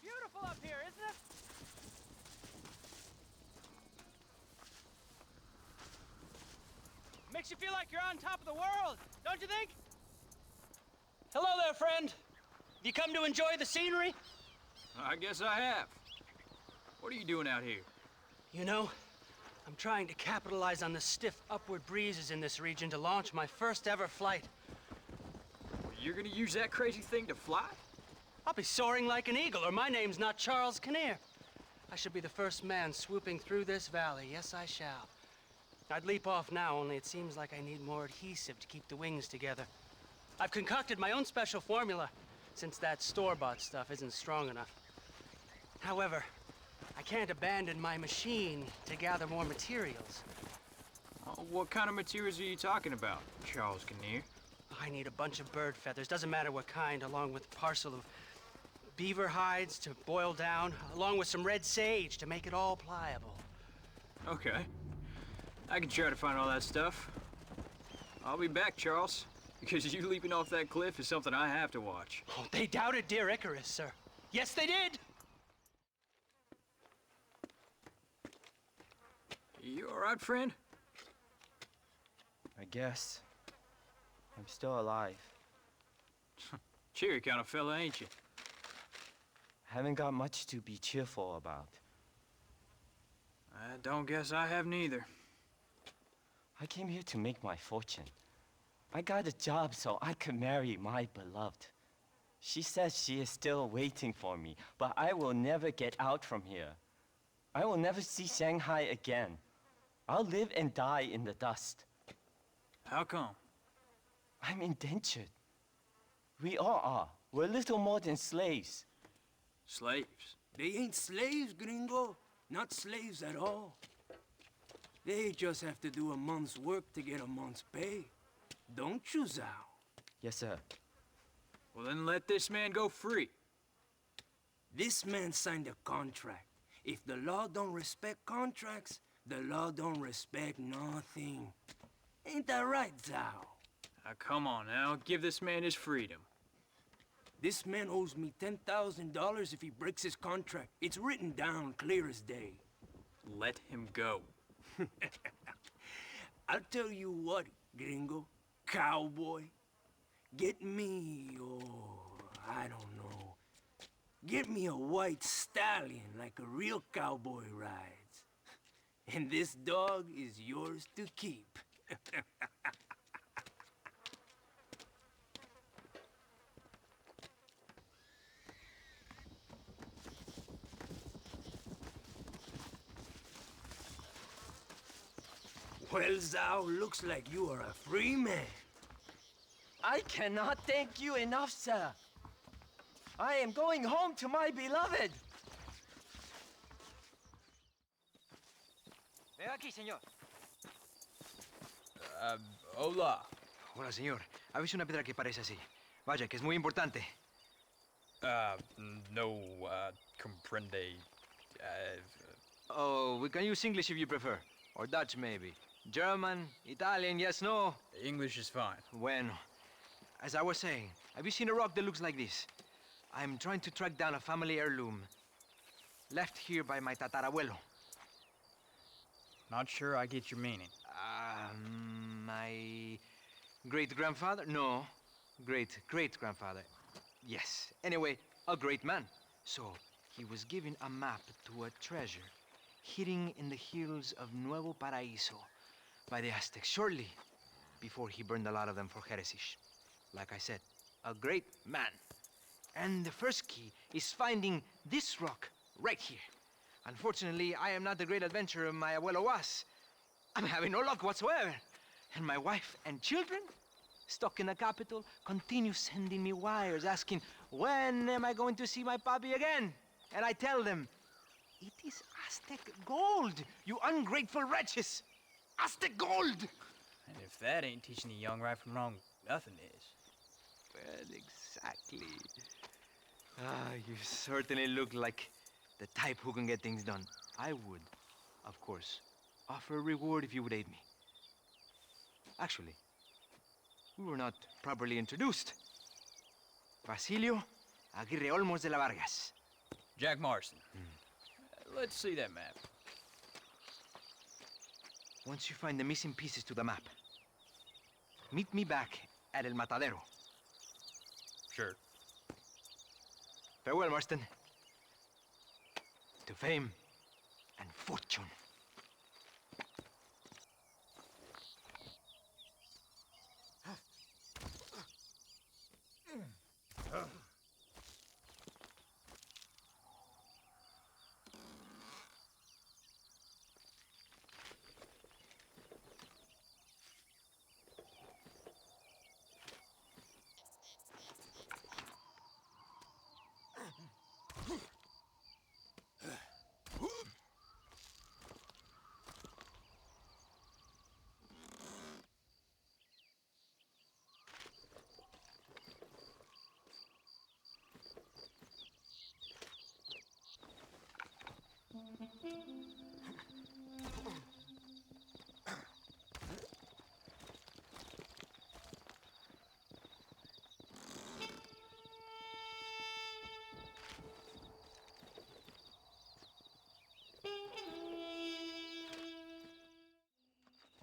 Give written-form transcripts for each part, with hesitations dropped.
beautiful up here, isn't it? Makes you feel like you're on top of the world, don't you think? Hello there, friend. You come to enjoy the scenery? I guess I have. What are you doing out here? You know, I'm trying to capitalize on the stiff upward breezes in this region to launch my first ever flight. You're gonna use that crazy thing to fly? I'll be soaring like an eagle, or my name's not Charles Kinnear. I should be the first man swooping through this valley. Yes, I shall. I'd leap off now, only it seems like I need more adhesive to keep the wings together. I've concocted my own special formula, since that store-bought stuff isn't strong enough. However, I can't abandon my machine to gather more materials. What kind of materials are you talking about, Charles Kinnear? I need a bunch of bird feathers, doesn't matter what kind, along with a parcel of beaver hides to boil down, along with some red sage to make it all pliable. Okay. I can try to find all that stuff. I'll be back, Charles, because you leaping off that cliff is something I have to watch. Oh, they doubted dear Icarus, sir. Yes, they did! You all right, friend? I guess. I'm still alive. Cheery kind of fella, ain't you? Haven't got much to be cheerful about. I don't guess I have neither. I came here to make my fortune. I got a job so I could marry my beloved. She says she is still waiting for me, but I will never get out from here. I will never see Shanghai again. I'll live and die in the dust. How come? I'm indentured. We all are. We're little more than slaves. Slaves? They ain't slaves, gringo. Not slaves at all. They just have to do a month's work to get a month's pay. Don't you, Zhao? Yes, sir. Well, then let this man go free. This man signed a contract. If the law don't respect contracts, the law don't respect nothing. Ain't that right, Zhao? Now, come on now. Give this man his freedom. This man owes me $10,000 if he breaks his contract. It's written down clear as day. Let him go. I'll tell you what, gringo, cowboy. Get me, I don't know. Get me a white stallion like a real cowboy rides. And this dog is yours to keep. Well, Zhao, looks like you are a free man. I cannot thank you enough, sir. I am going home to my beloved. Venga aquí, señor. Hola. Hola, señor. ¿Ha visto una piedra que parece así? Vaya, que es muy importante. No, comprende. Oh, we can use English if you prefer. Or Dutch, maybe. German, Italian, yes, no? English is fine. Bueno, as I was saying, have you seen a rock that looks like this? I'm trying to track down a family heirloom left here by my tatarabuelo. Not sure I get your meaning. My great-grandfather? No, great-great-grandfather. Yes, anyway, a great man. So, he was given a map to a treasure hidden in the hills of Nuevo Paraíso by the Aztecs shortly before he burned a lot of them for heresy. Like I said, a great man. And the first key is finding this rock right here. Unfortunately, I am not the great adventurer my abuelo was. I'm having no luck whatsoever. And my wife and children, stuck in the capital, continue sending me wires asking, when am I going to see my papi again? And I tell them, it is Aztec gold, you ungrateful wretches! Aztec gold! And if that ain't teaching the young right from wrong, nothing is. Well, exactly. You certainly look like the type who can get things done. I would, of course, offer a reward if you would aid me. Actually, we were not properly introduced. Basilio Aguirre Olmos de la Vargas. Jack Marston. Let's see that map. Once you find the missing pieces to the map, meet me back at El Matadero. Sure. Farewell, Marston. To fame and fortune.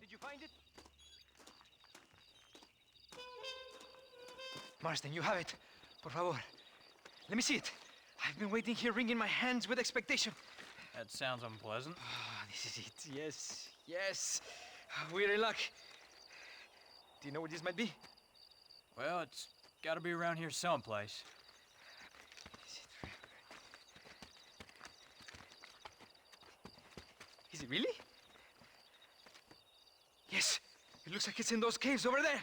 Did you find it? Marston, you have it. Por favor. Let me see it. I've been waiting here, wringing my hands with expectation. That sounds unpleasant. Ah, this is it. Yes, yes. We're in luck. Do you know where this might be? Well, it's gotta be around here someplace. Is it really? Yes. It looks like it's in those caves over there.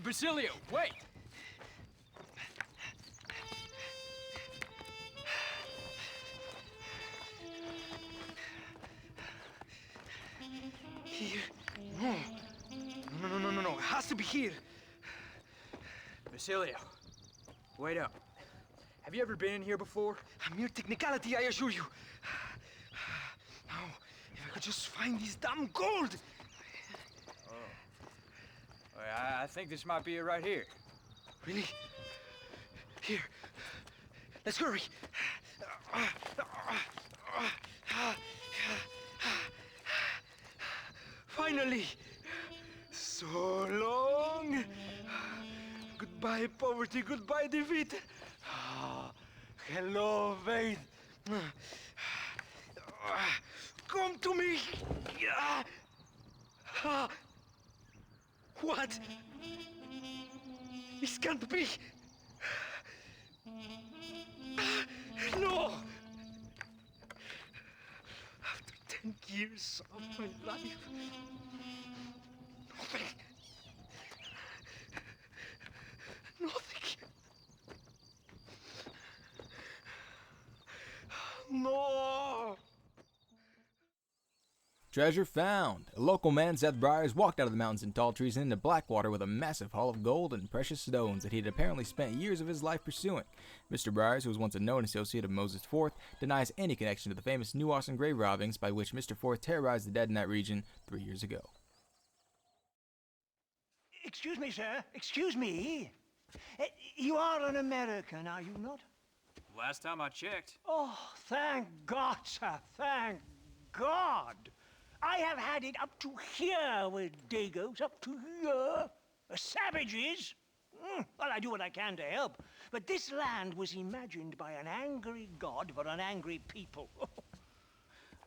Basilio, wait! Here? No. No. It has to be here. Basilio, wait up. Have you ever been in here before? A mere technicality, I assure you. Now, if I could just find this damn gold. Well, I think this might be it right here. Really? Here. Let's hurry. Finally. So long. Goodbye, poverty. Goodbye, defeat. Hello, faith. Come to me. What? This can't be. No! After 10 years of my life, nothing. No! Treasure found! A local man, Seth Byers, walked out of the mountains and tall trees and into Blackwater with a massive haul of gold and precious stones that he had apparently spent years of his life pursuing. Mr. Byers, who was once a known associate of Moses IV, denies any connection to the famous New Austin grave robbings by which Mr. IV terrorized the dead in that region 3 years ago. Excuse me, sir. Excuse me. You are an American, are you not? Last time I checked. Oh, thank God, sir. Thank God. I have had it up to here with Dagos, up to here. Savages. Well, I do what I can to help. But this land was imagined by an angry God for an angry people.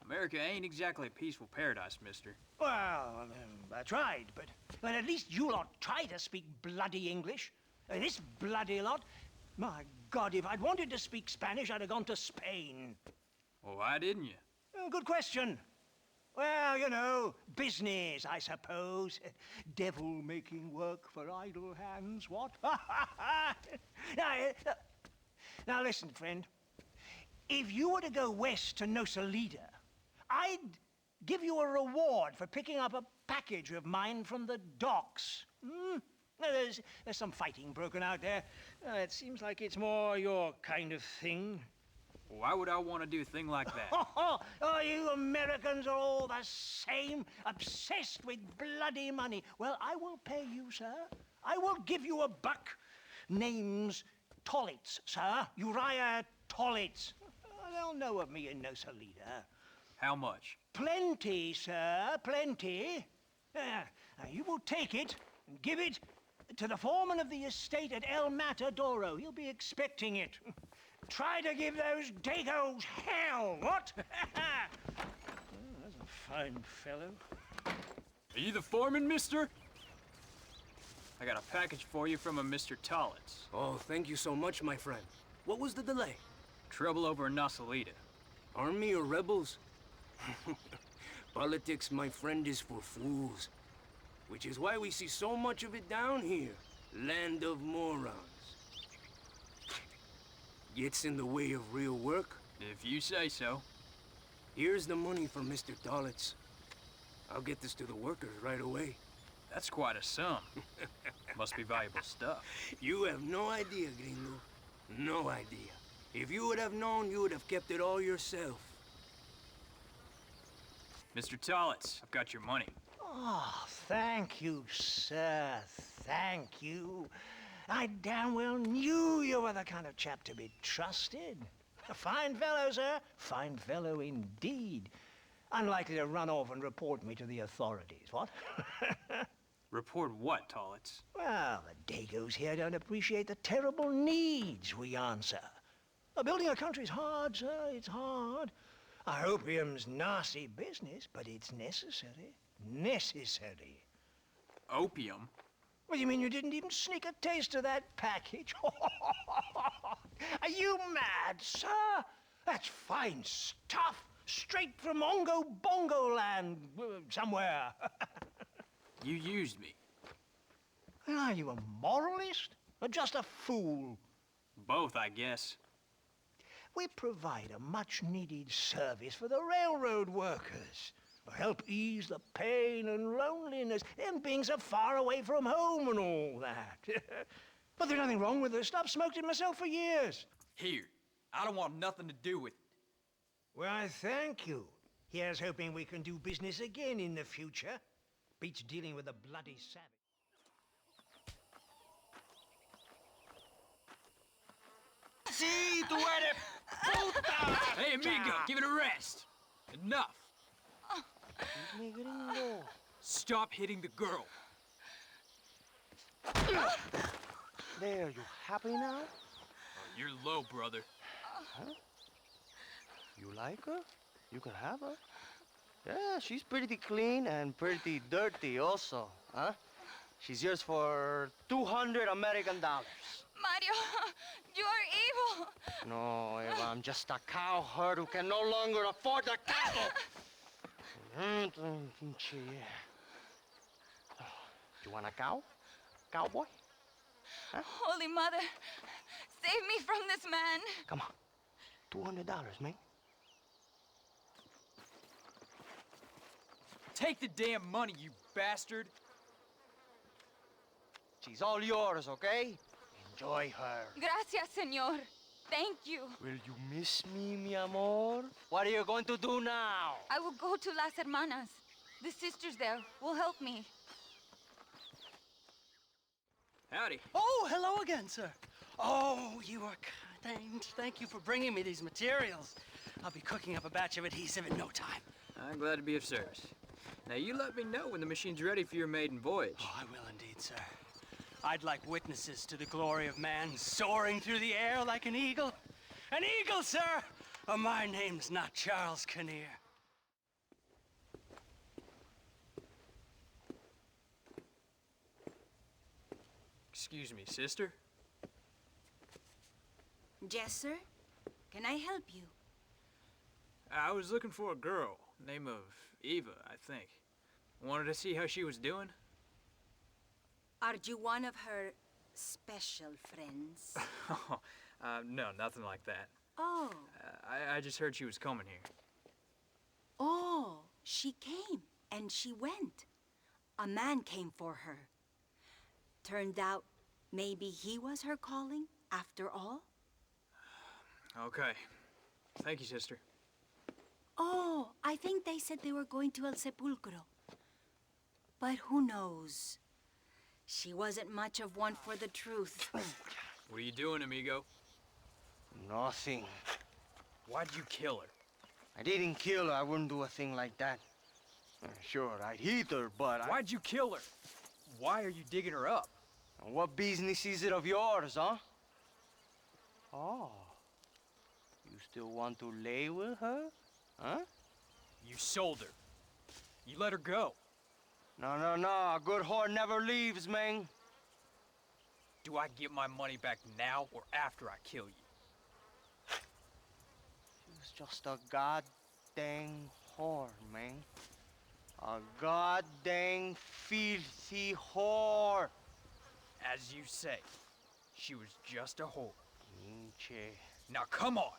America ain't exactly a peaceful paradise, mister. Well, I tried, but at least you lot try to speak bloody English. This bloody lot, my God, if I'd wanted to speak Spanish, I'd have gone to Spain. Well, why didn't you? Good question. Well, you know, business, I suppose. Devil making work for idle hands, what? Now listen, friend. If you were to go west to Nosalida, I'd give you a reward for picking up a package of mine from the docks. There's some fighting broken out there. It seems like it's more your kind of thing. Why would I want to do a thing like that? Oh, you Americans are all the same, obsessed with bloody money. Well, I will pay you, sir. I will give you a buck. Name's Tollitz, sir. Uriah Tollitz. they'll know of me in no Salida. How much? Plenty, sir, plenty. You will take it and give it to the foreman of the estate at El Matadoro. He'll be expecting it. Try to give those Dagos hell, what? That's a fine fellow. Are you the foreman, mister? I got a package for you from a Mr. Tollitz. Oh, thank you so much, my friend. What was the delay? Trouble over in Nasalita. Army or rebels? Politics, my friend, is for fools. Which is why we see so much of it down here. Land of morons. Gets in the way of real work. If you say so. Here's the money from Mr. Tollitz. I'll get this to the workers right away. That's quite a sum. Must be valuable stuff. You have no idea, gringo. No idea. If you would have known, you would have kept it all yourself. Mr. Tollitz, I've got your money. Oh, thank you, sir. Thank you. I damn well knew you were the kind of chap to be trusted. A fine fellow, sir. Fine fellow indeed. Unlikely to run off and report me to the authorities, what? Report what, Tollitz? Well, the Dagos here don't appreciate the terrible needs we answer. Building a country's hard, sir. It's hard. Our opium's nasty business, but it's necessary. Necessary. Opium? What do you mean you didn't even sneak a taste of that package? Are you mad, sir? That's fine stuff. Straight from Ongo Bongo land, somewhere. You used me. Are you a moralist or just a fool? Both, I guess. We provide a much-needed service for the railroad workers. Help ease the pain and loneliness, them being so far away from home and all that. But there's nothing wrong with this stuff. Smoked it myself for years. Here, I don't want nothing to do with it. Well, thank you. Here's hoping we can do business again in the future. Beats dealing with a bloody savage. Sí, tú eres puta! Hey, amigo, give it a rest. Enough. Stop hitting the girl. There, you happy now? You're low, brother. Huh? You like her? You can have her. Yeah, she's pretty clean and pretty dirty also, huh? She's yours for 200 American dollars. Mario, you are evil. No, Eva, I'm just a cowherd who can no longer afford the cattle. You want a cow? Cowboy? Huh? Holy Mother, save me from this man. Come on. $200, man. Take the damn money, you bastard. She's all yours, okay? Enjoy her. Gracias, señor. Thank you. Will you miss me, mi amor? What are you going to do now? I will go to Las Hermanas. The sisters there will help me. Howdy. Oh, hello again, sir. Oh, you are kind. Thank you for bringing me these materials. I'll be cooking up a batch of adhesive in no time. I'm glad to be of service. Now, you let me know when the machine's ready for your maiden voyage. Oh, I will indeed, sir. I'd like witnesses to the glory of man soaring through the air like an eagle. An eagle, sir! Oh, my name's not Charles Kinnear. Excuse me, sister? Yes, sir. Can I help you? I was looking for a girl, name of Eva, I think. Wanted to see how she was doing. Are you one of her special friends? No, nothing like that. Oh. I just heard she was coming here. Oh, she came and she went. A man came for her. Turned out maybe he was her calling after all? Okay. Thank you, sister. Oh, I think they said they were going to El Sepulcro. But who knows? She wasn't much of one for the truth. What are you doing, amigo? Nothing. Why'd you kill her? I didn't kill her. I wouldn't do a thing like that. Sure, I'd hit her, but Why'd you kill her? Why are you digging her up? What business is it of yours, huh? Oh. You still want to lay with her? Huh? You sold her. You let her go. No, no, no. A good whore never leaves, man. Do I get my money back now or after I kill you? She was just a goddamn whore, man. A goddamn filthy whore. As you say, she was just a whore. Pinche. Now come on!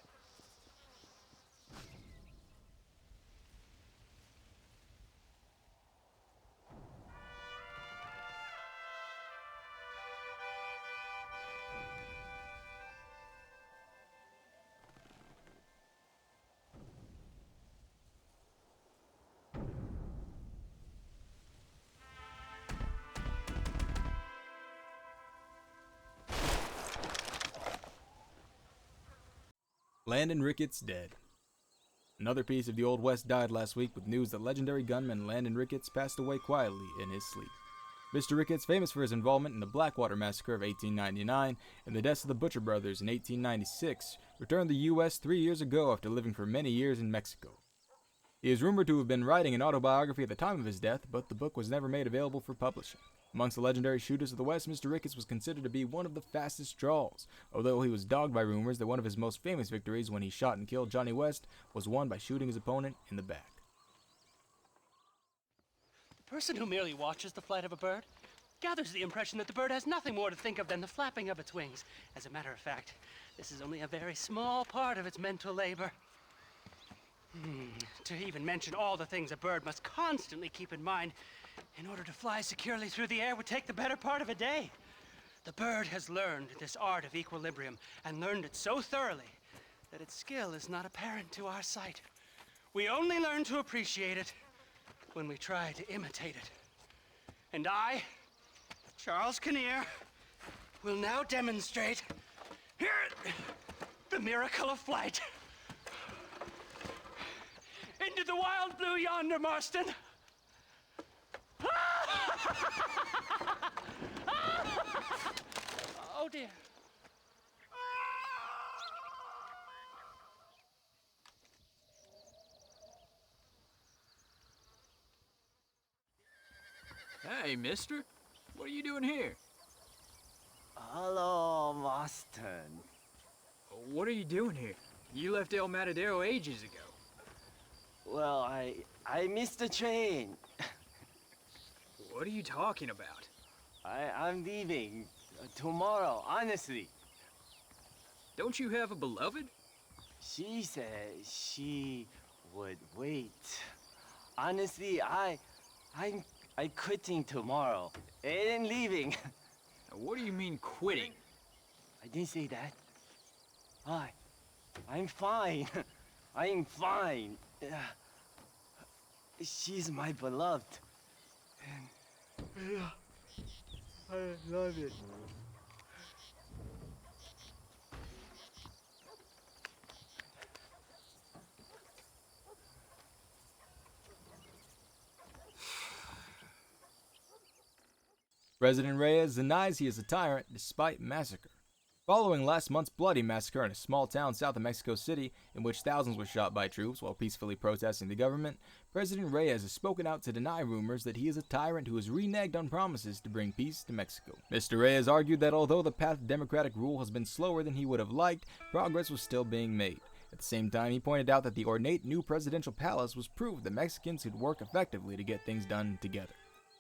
Landon Ricketts dead. Another piece of the Old West died last week with news that legendary gunman Landon Ricketts passed away quietly in his sleep. Mr. Ricketts, famous for his involvement in the Blackwater Massacre of 1899 and the deaths of the Butcher Brothers in 1896, returned to the U.S. 3 years ago after living for many years in Mexico. He is rumored to have been writing an autobiography at the time of his death, but the book was never made available for publishing. Amongst the legendary shooters of the West, Mr. Ricketts was considered to be one of the fastest draws, although he was dogged by rumors that one of his most famous victories when he shot and killed Johnny West was won by shooting his opponent in the back. The person who merely watches the flight of a bird gathers the impression that the bird has nothing more to think of than the flapping of its wings. As a matter of fact, this is only a very small part of its mental labor. To even mention all the things a bird must constantly keep in mind in order to fly securely through the air would take the better part of a day. The bird has learned this art of equilibrium and learned it so thoroughly that its skill is not apparent to our sight. We only learn to appreciate it when we try to imitate it. And I, Charles Kinnear, will now demonstrate here the miracle of flight. Into the wild blue yonder, Marston. Oh dear. Hey, mister. What are you doing here? Hello, Marston. What are you doing here? You left El Matadero ages ago. Well, I missed the train. What are you talking about? I'm leaving tomorrow, honestly. Don't you have a beloved? She said she would wait. Honestly, I'm quitting tomorrow and leaving. What do you mean quitting? I didn't say that. I'm fine. I'm fine. She's my beloved. And I love it. President Reyes denies he is a tyrant despite massacre. Following last month's bloody massacre in a small town south of Mexico City, in which thousands were shot by troops while peacefully protesting the government, President Reyes has spoken out to deny rumors that he is a tyrant who has reneged on promises to bring peace to Mexico. Mr. Reyes argued that although the path to democratic rule has been slower than he would have liked, progress was still being made. At the same time, he pointed out that the ornate new presidential palace was proof that Mexicans could work effectively to get things done together.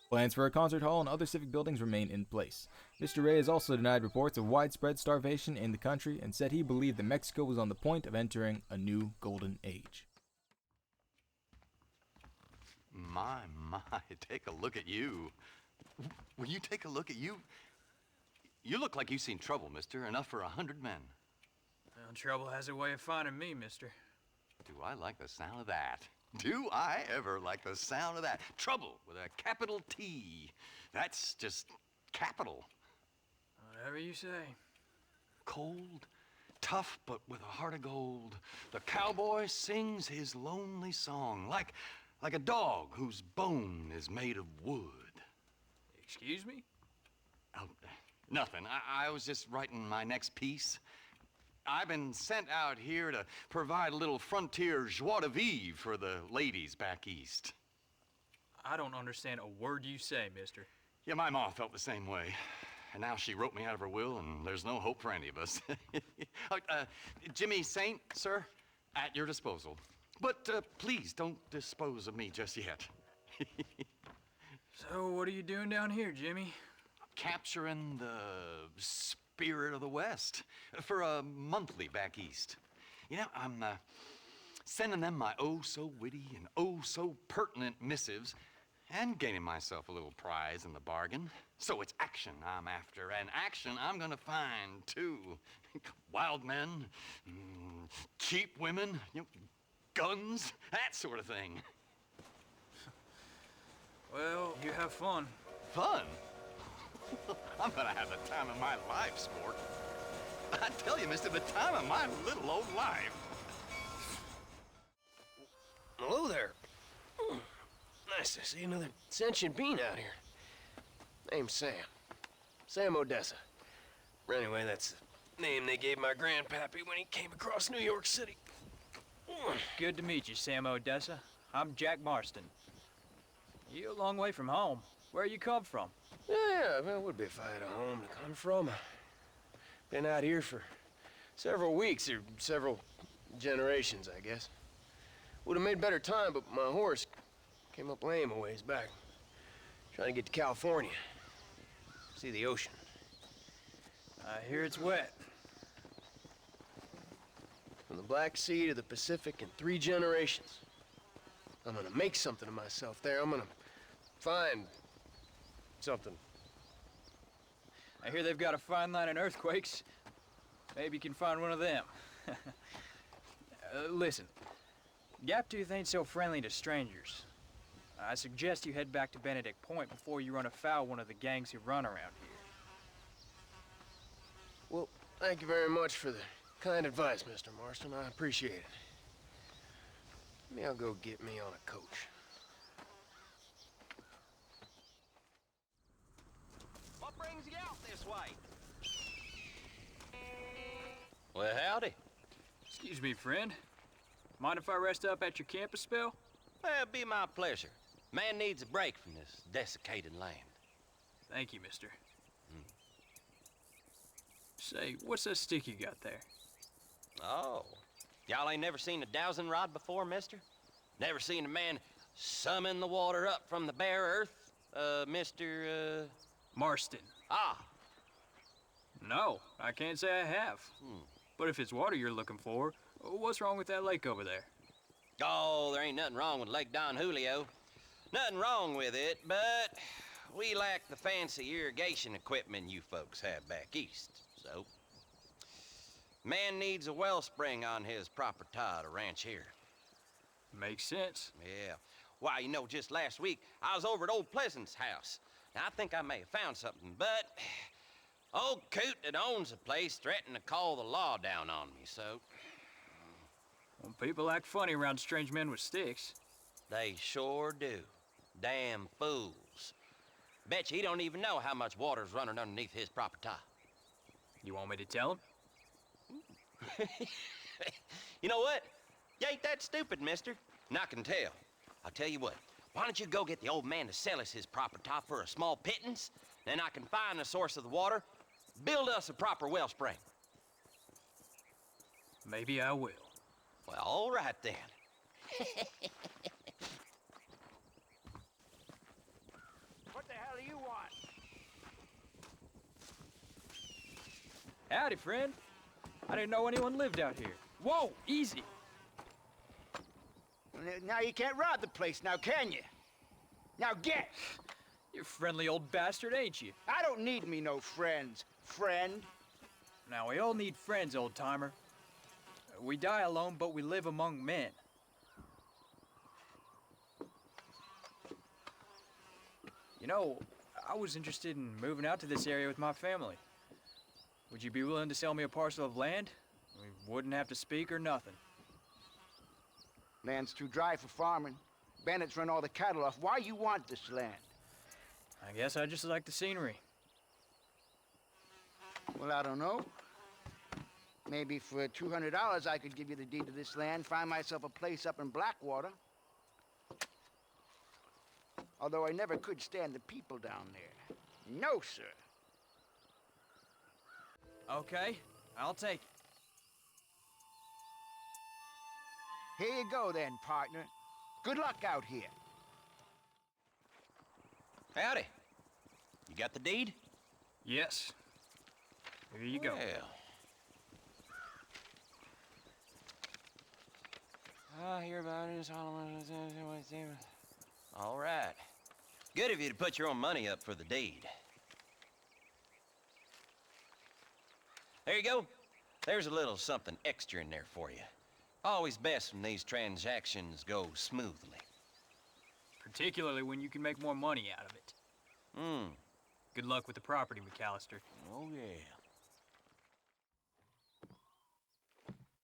Plans for a concert hall and other civic buildings remain in place. Mr. Reyes also denied reports of widespread starvation in the country and said he believed that Mexico was on the point of entering a new golden age. My, take a look at you. Will you take a look at you? You look like you've seen trouble, mister. Enough for 100 men. Well, trouble has a way of finding me, mister. Do I like the sound of that? Do I ever like the sound of that? Trouble with a capital T. That's just capital. Whatever you say. Cold, tough but with a heart of gold. The cowboy sings his lonely song like a dog whose bone is made of wood. Excuse me? Oh, nothing. I was just writing my next piece. I've been sent out here to provide a little frontier joie de vivre for the ladies back east. I don't understand a word you say, mister. Yeah, my ma felt the same way. And now she wrote me out of her will, and there's no hope for any of us. Jimmy Saint, sir, at your disposal. But please don't dispose of me just yet. So what are you doing down here, Jimmy? Capturing the spirit of the West for a monthly back east. You know, I'm sending them my oh-so-witty and oh-so-pertinent missives and gaining myself a little prize in the bargain. So it's action I'm after, and action I'm gonna find, too. Wild men, cheap women, you know, guns, that sort of thing. Well, you have fun. Fun? I'm gonna have the time of my life, sport. I tell you, mister, the time of my little old life. Hello there. Nice to see another sentient being out here. Name's Sam. Sam Odessa. Anyway, that's the name they gave my grandpappy when he came across New York City. Good to meet you, Sam Odessa. I'm Jack Marston. You a long way from home. Where you come from? Yeah, well, it would be if I had a home to come from. Been out here for several weeks, or several generations, I guess. Would have made better time, but my horse came up lame a ways back. Trying to get to California. See the ocean. I hear it's wet. From the Black Sea to the Pacific in 3 generations. I'm gonna make something of myself there. I'm gonna find something. I hear they've got a fine line in earthquakes. Maybe you can find one of them. Listen, Gaptooth ain't so friendly to strangers. I suggest you head back to Benedict Point before you run afoul one of the gangs who run around here. Well, thank you very much for the kind advice, Mr. Marston. I appreciate it. Maybe I'll go get me on a coach. What brings you out this way? Well, howdy. Excuse me, friend. Mind if I rest up at your camp a spell? Well, it'd be my pleasure. Man needs a break from this desiccated land. Thank you, mister. Say, what's that stick you got there? Oh, y'all ain't never seen a dowsing rod before, mister? Never seen a man summon the water up from the bare earth? Mr. Marston. Ah. No, I can't say I have. But if it's water you're looking for, what's wrong with that lake over there? Oh, there ain't nothing wrong with Lake Don Julio. Nothing wrong with it, but we lack the fancy irrigation equipment you folks have back east, so. Man needs a wellspring on his property to ranch here. Makes sense. Yeah. Why, you know, just last week, I was over at old Pleasant's house. Now, I think I may have found something, but old coot that owns the place threatened to call the law down on me, so. Well, people act funny around strange men with sticks. They sure do. Damn fools. Bet you he don't even know how much water's running underneath his property. You want me to tell him? You know what? You ain't that stupid, mister. And I can tell. I'll tell you what. Why don't you go get the old man to sell us his property for a small pittance? Then I can find the source of the water, build us a proper wellspring. Maybe I will. Well, all right then. What the hell do you want? Howdy, friend. I didn't know anyone lived out here. Whoa, easy. Now you can't rob the place, now can you? Now get! You friendly old bastard, ain't you? I don't need me no friends, friend. Now, we all need friends, old-timer. We die alone, but we live among men. You know, I was interested in moving out to this area with my family. Would you be willing to sell me a parcel of land? Wouldn't have to speak or nothing. Land's too dry for farming. Bandits run all the cattle off. Why you want this land? I guess I just like the scenery. Well, I don't know. Maybe for $200 I could give you the deed to this land, find myself a place up in Blackwater. Although I never could stand the people down there. No, sir. Okay, I'll take it. Here you go then, partner. Good luck out here. Howdy. You got the deed? Yes. Here you go. Well. I hear about it. All right. Good of you to put your own money up for the deed. There you go. There's a little something extra in there for you. Always best when these transactions go smoothly. Particularly when you can make more money out of it. Good luck with the property, McAllister. Oh, yeah.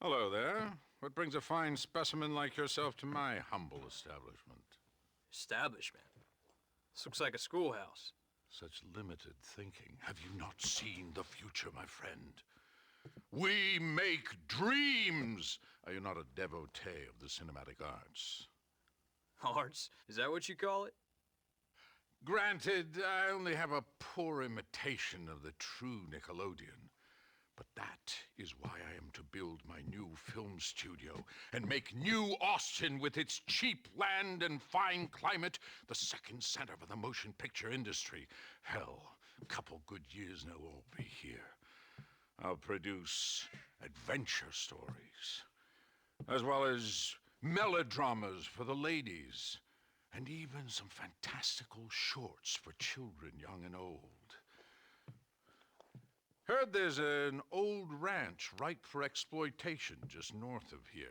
Hello there. What brings a fine specimen like yourself to my humble establishment? Establishment? This looks like a schoolhouse. Such limited thinking. Have you not seen the future, my friend? We make dreams! Are you not a devotee of the cinematic arts? Arts? Is that what you call it? Granted, I only have a poor imitation of the true Nickelodeon. But that is why I am to build my new film studio and make New Austin, with its cheap land and fine climate, the second center for the motion picture industry. Hell, a couple good years now I'll be here. I'll produce adventure stories, as well as melodramas for the ladies, and even some fantastical shorts for children young and old. Heard there's an old ranch ripe for exploitation just north of here.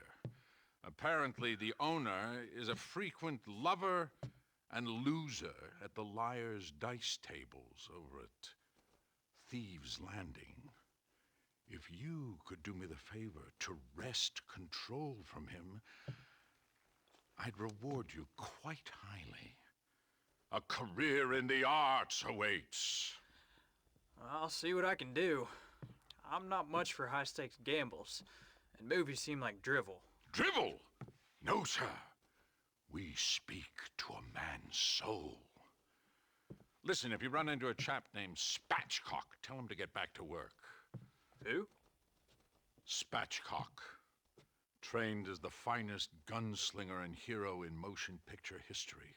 Apparently the owner is a frequent lover and loser at the liar's dice tables over at Thieves' Landing. If you could do me the favor to wrest control from him, I'd reward you quite highly. A career in the arts awaits. I'll see what I can do. I'm not much for high-stakes gambles, and movies seem like drivel. Drivel? No, sir. We speak to a man's soul. Listen, if you run into a chap named Spatchcock, tell him to get back to work. Who? Spatchcock. Trained as the finest gunslinger and hero in motion picture history.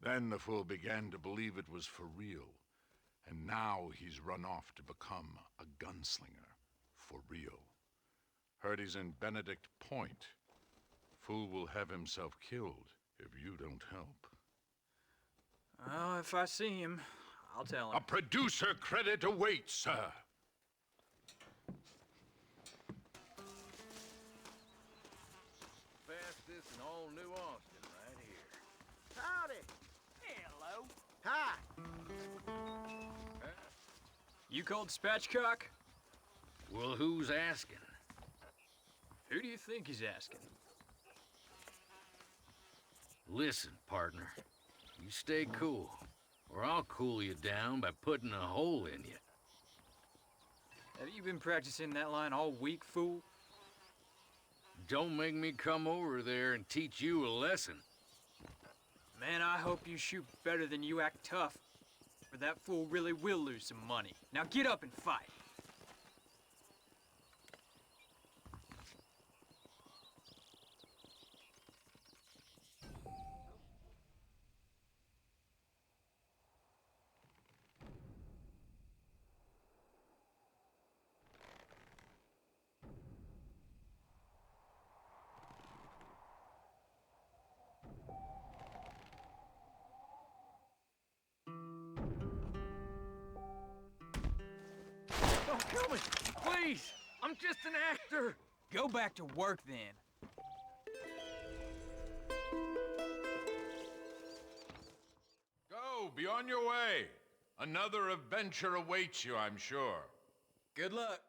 Then the fool began to believe it was for real. And now he's run off to become a gunslinger for real. Heard he's in Benedict Point. Fool will have himself killed if you don't help. Well, if I see him, I'll tell him. A producer credit awaits, sir. Fastest in all New Austin right here. Howdy. Hello. Hi. You called Spatchcock? Well, who's asking? Who do you think he's asking? Listen, partner. You stay cool, or I'll cool you down by putting a hole in you. Have you been practicing that line all week, fool? Don't make me come over there and teach you a lesson. Man, I hope you shoot better than you act tough, or that fool really will lose some money. Now get up and fight. Don't kill me, please! I'm just an actor! Go back to work then. Go, be on your way. Another adventure awaits you, I'm sure. Good luck.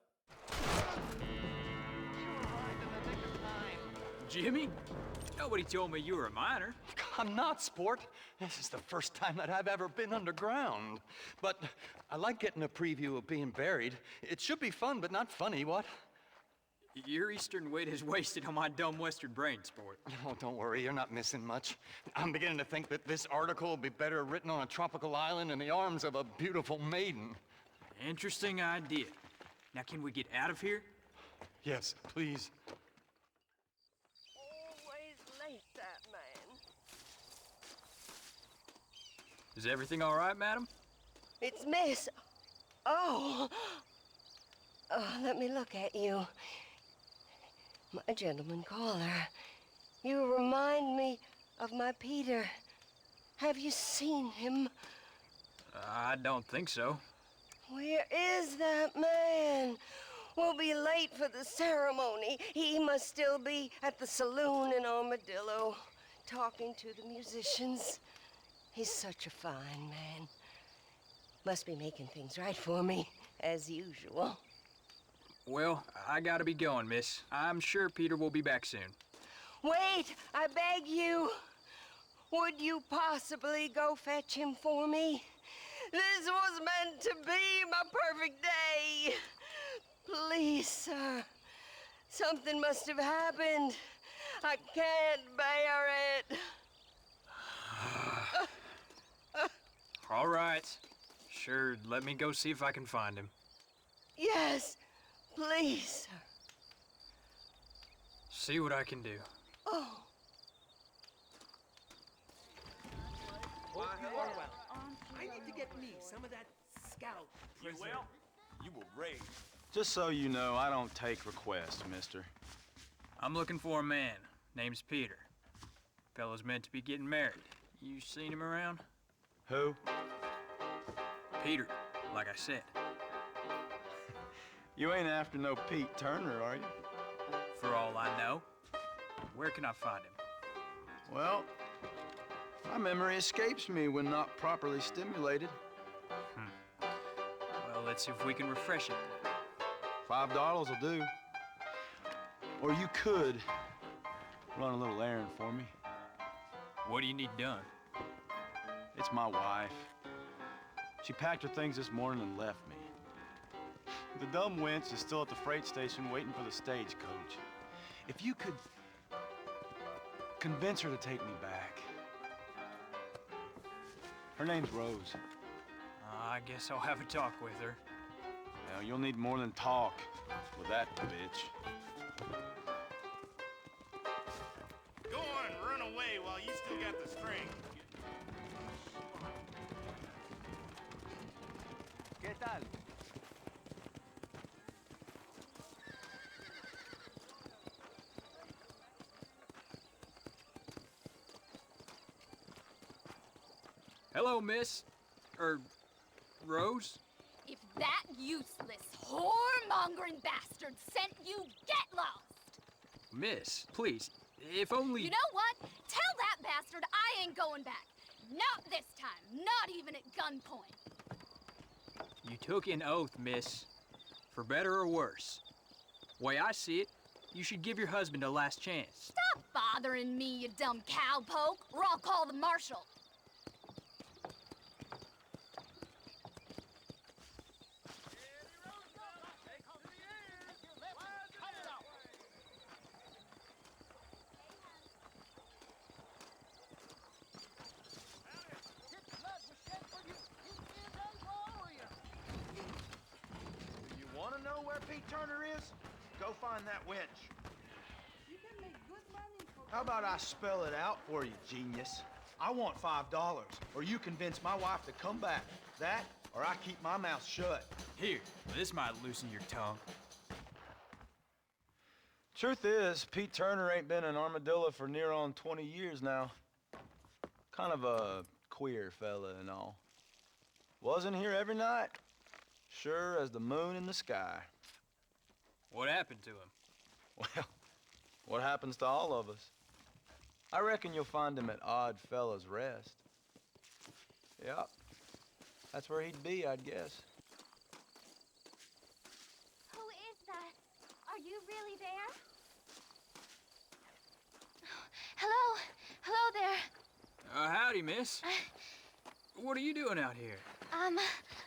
Jimmy? Nobody told me you were a miner. I'm not, sport. This is the first time that I've ever been underground. But I like getting a preview of being buried. It should be fun, but not funny, what? Your eastern wit is wasted on my dumb western brain, sport. Oh, don't worry, you're not missing much. I'm beginning to think that this article will be better written on a tropical island in the arms of a beautiful maiden. Interesting idea. Now, can we get out of here? Yes, please. Always late, that man. Is everything all right, madam? It's Miss. Oh. Oh, let me look at you. My gentleman caller. You remind me of my Peter. Have you seen him? I don't think so. Where is that man? We'll be late for the ceremony. He must still be at the saloon in Armadillo, talking to the musicians. He's such a fine man. Must be making things right for me, as usual. Well, I gotta be going, miss. I'm sure Peter will be back soon. Wait, I beg you. Would you possibly go fetch him for me? This was meant to be my perfect day. Please, sir. Something must have happened. I can't bear it. All right. Sure, let me go see if I can find him. Yes, please, sir. See what I can do. Oh. I need to get me some of that scout. You will? You will rage. Just so you know, I don't take requests, mister. I'm looking for a man. Name's Peter. Fellow's meant to be getting married. You seen him around? Who? Peter, like I said. You ain't after no Pete Turner, are you? For all I know. Where can I find him? Well, my memory escapes me when not properly stimulated. Well, let's see if we can refresh it. $5 will do. Or you could run a little errand for me. What do you need done? It's my wife. She packed her things this morning and left me. The dumb wench is still at the freight station waiting for the stagecoach. If you could convince her to take me back. Her name's Rose. I guess I'll have a talk with her. Well, you'll need more than talk with that bitch. Go on and run away while you still got the string. ¿Qué tal? Hello, miss. Rose? If that useless, whoremongering bastard sent you, get lost! Miss, please, if only... You know what? Tell that bastard I ain't going back. Not this time. Not even at gunpoint. You took an oath, miss. For better or worse. Way I see it, you should give your husband a last chance. Stop bothering me, you dumb cowpoke, or I'll call the marshal. Pete Turner is? Go find that wench. How about I spell it out for you, genius? I want $5, or you convince my wife to come back. That, or I keep my mouth shut. Here, this might loosen your tongue. Truth is, Pete Turner ain't been in Armadillo for near on 20 years now. Kind of a queer fella and all. Wasn't here every night. Sure as the moon in the sky. What happened to him? Well, what happens to all of us? I reckon you'll find him at Odd Fella's Rest. Yep. That's where he'd be, I'd guess. Who is that? Are you really there? miss. What are you doing out here? I'm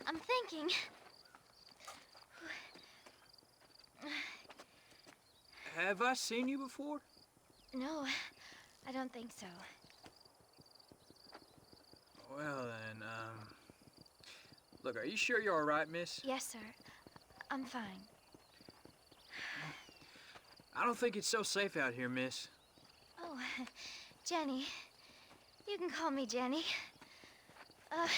thinking. Have I seen you before? No, I don't think so. Well then, look, are you sure you're all right, miss? Yes, sir. I'm fine. I don't think it's so safe out here, miss. Oh, Jenny. You can call me Jenny. All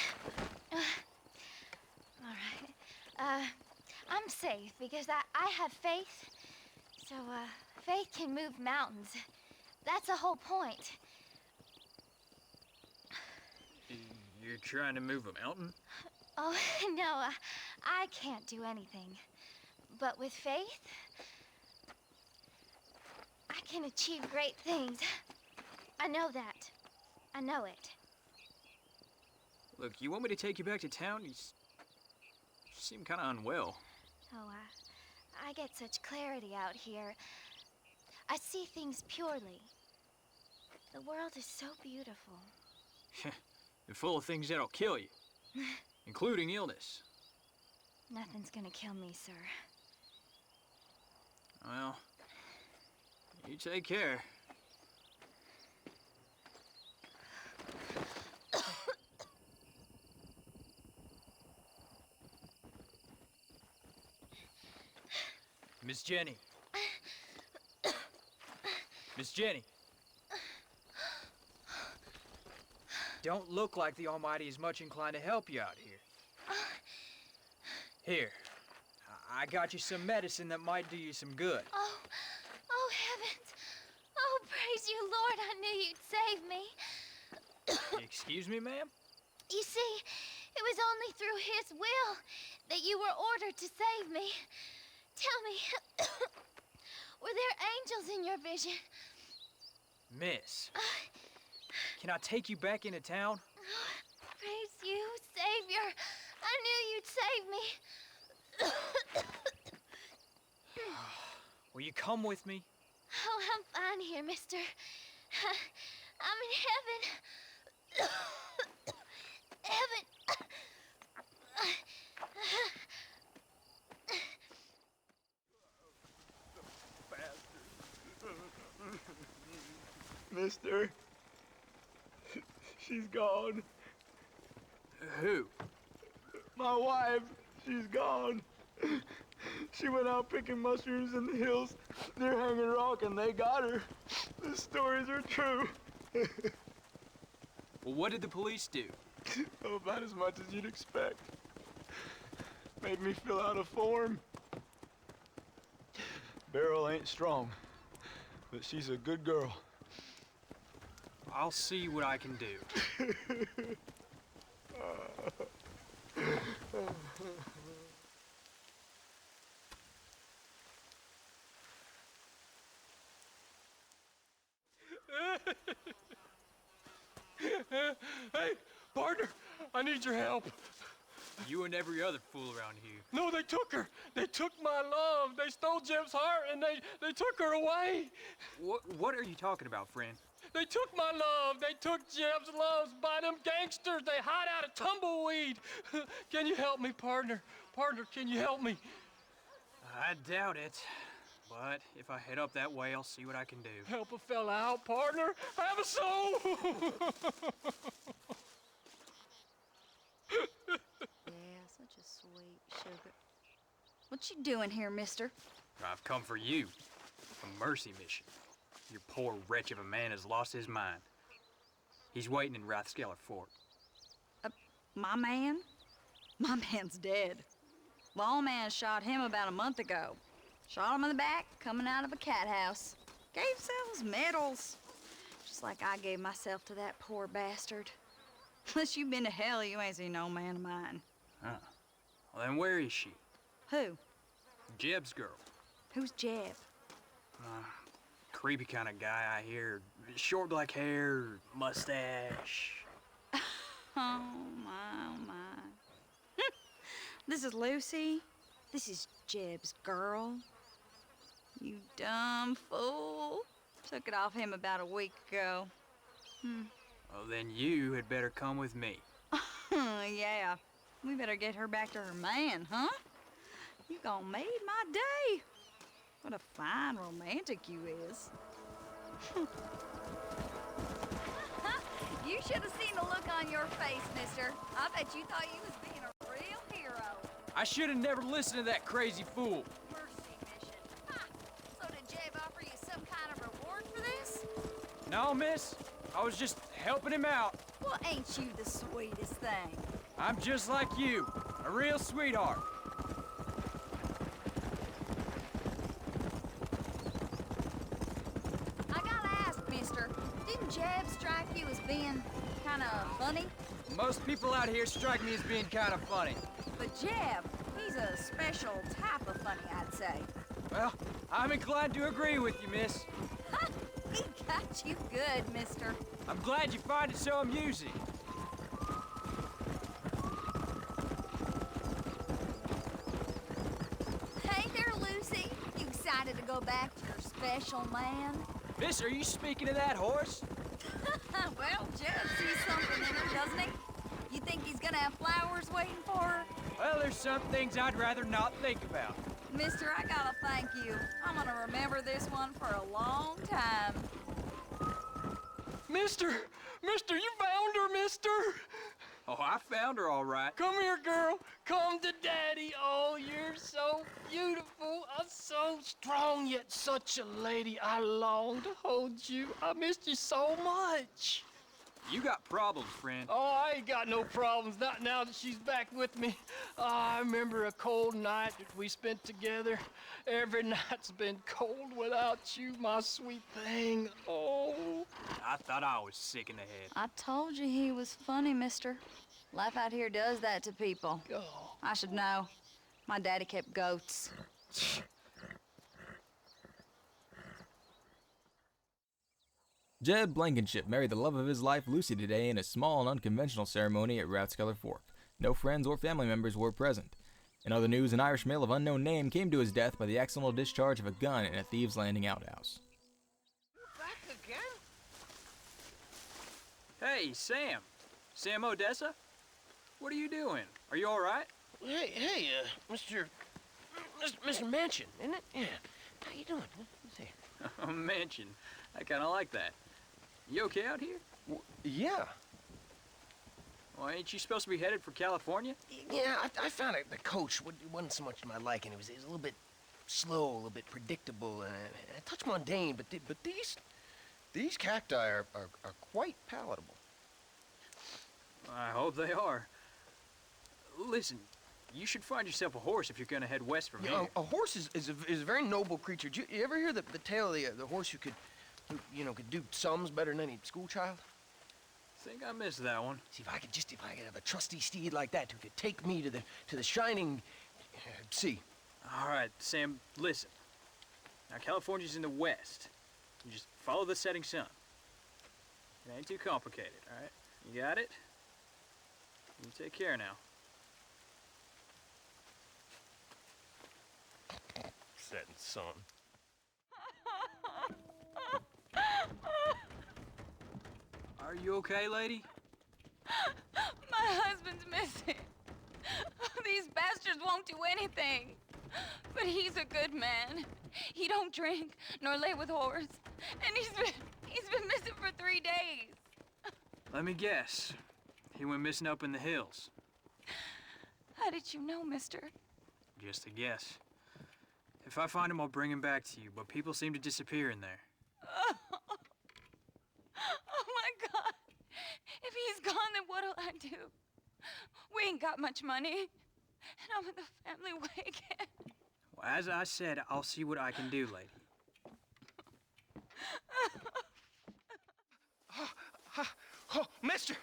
right. I'm safe because I have faith. So, faith can move mountains. That's the whole point. You're trying to move a mountain? Oh, no, I can't do anything. But with faith, I can achieve great things. I know that. I know it. Look, you want me to take you back to town? You seem kind of unwell. Oh, I get such clarity out here. I see things purely. The world is so beautiful. You're full of things that'll kill you, including illness. Nothing's gonna kill me, sir. Well, you take care. Miss Jenny. Miss Jenny. Don't look like the Almighty is much inclined to help you out here. Here. I got you some medicine that might do you some good. Oh, heavens. Oh, praise you, Lord. I knew you'd save me. Excuse me, ma'am? You see, it was only through his will that you were ordered to save me. Tell me, were there angels in your vision? Miss, can I take you back into town? Praise you, Savior. I knew you'd save me. Will you come with me? Oh, I'm fine here, mister. I'm in heaven. Heaven. Mister, she's gone. Who? My wife, she's gone. She went out picking mushrooms in the hills near Hanging Rock and they got her. The stories are true. Well, what did the police do? Oh, about as much as you'd expect. Made me fill out a form. Beryl ain't strong, but she's a good girl. I'll see what I can do. Hey, partner, I need your help. You and every other fool around here. No, they took her. They took my love. They stole Jeb's heart and they took her away. What are you talking about, friend? They took my love. They took Jeb's loves by them gangsters. They hide out of tumbleweed. Can you help me, partner? Partner, can you help me? I doubt it. But if I head up that way, I'll see what I can do. Help a fella out, partner. Have a soul. Yeah, such a sweet sugar. What you doing here, mister? I've come for you. A mercy mission. Your poor wretch of a man has lost his mind. He's waiting in Rathskeller Fort. My man? My man's dead. Lawman shot him about a month ago. Shot him in the back, coming out of a cat house. Gave sells medals. Just like I gave myself to that poor bastard. Unless you've been to hell, you ain't seen no man of mine. Huh. Well, then where is she? Who? Jeb's girl. Who's Jeb? Creepy kind of guy, I hear. Short black hair, mustache. Oh, my, oh, my. This is Lucy. This is Jeb's girl. You dumb fool. Took it off him about a week ago. Well, then you had better come with me. Yeah, we better get her back to her man, huh? You gonna made my day. What a fine romantic you is. You should have seen the look on your face, mister. I bet you thought you was being a real hero. I should have never listened to that crazy fool. Mercy mission. Ha! So did Jeb offer you some kind of reward for this? No, miss. I was just helping him out. Well, ain't you the sweetest thing? I'm just like you, a real sweetheart. I gotta ask, mister, didn't Jeb strike you as being kind of funny? Most people out here strike me as being kind of funny. But Jeb, he's a special type of funny, I'd say. Well, I'm inclined to agree with you, miss. Ha! He got you good, mister. I'm glad you find it so amusing. Hey there, Lucy. You excited to go back to your special man? Miss, are you speaking of that horse? Well, Jeb sees something in her, doesn't he? You think he's gonna have flowers waiting for her? Well, there's some things I'd rather not think about. Mister, I gotta thank you. I'm gonna remember this one for a long time. Mister, you found her, mister. Oh, I found her all right. Come here, girl. Come to daddy. Oh, you're so beautiful. So strong, yet such a lady. I long to hold you. I missed you so much. You got problems, friend. Oh, I ain't got no problems, not now that she's back with me. Oh, I remember a cold night that we spent together. Every night's been cold without you, my sweet thing. Oh. I thought I was sick in the head. I told you he was funny, mister. Life out here does that to people. Oh. I should know. My daddy kept goats. Jeb Blankenship married the love of his life, Lucy, today in a small and unconventional ceremony at Rathskeller Fork. No friends or family members were present. In other news, an Irish male of unknown name came to his death by the accidental discharge of a gun in a Thieves' Landing outhouse. Back again? Hey, Sam. Sam Odessa? What are you doing? Are you all right? Hey, Mr. Mansion, isn't it? Yeah. How you doing? A mansion. I kind of like that. You okay out here? Yeah. Well, ain't you supposed to be headed for California? Yeah, I found it. The coach wasn't so much to my liking. It was a little bit slow, a little bit predictable, and a touch mundane. But these cacti are quite palatable. I hope they are. Listen, you should find yourself a horse if you're gonna head west from here. A horse is a very noble creature. Did you ever hear the tale of the horse who could do sums better than any schoolchild? Think I missed that one. See, if I could have a trusty steed like that who could take me to the shining sea. All right, Sam, listen. Now, California's in the west. You just follow the setting sun. It ain't too complicated, all right? You got it? You take care now. Setting sun. Are you okay, lady? My husband's missing. These bastards won't do anything. But he's a good man. He don't drink nor lay with whores. And he's been missing for 3 days. Let me guess. He went missing up in the hills. How did you know, mister? Just a guess. If I find him, I'll bring him back to you, but people seem to disappear in there. Oh my God. If he's gone, then what'll I do? We ain't got much money. And I'm in the family way again. Well, as I said, I'll see what I can do, lady. Oh, mister,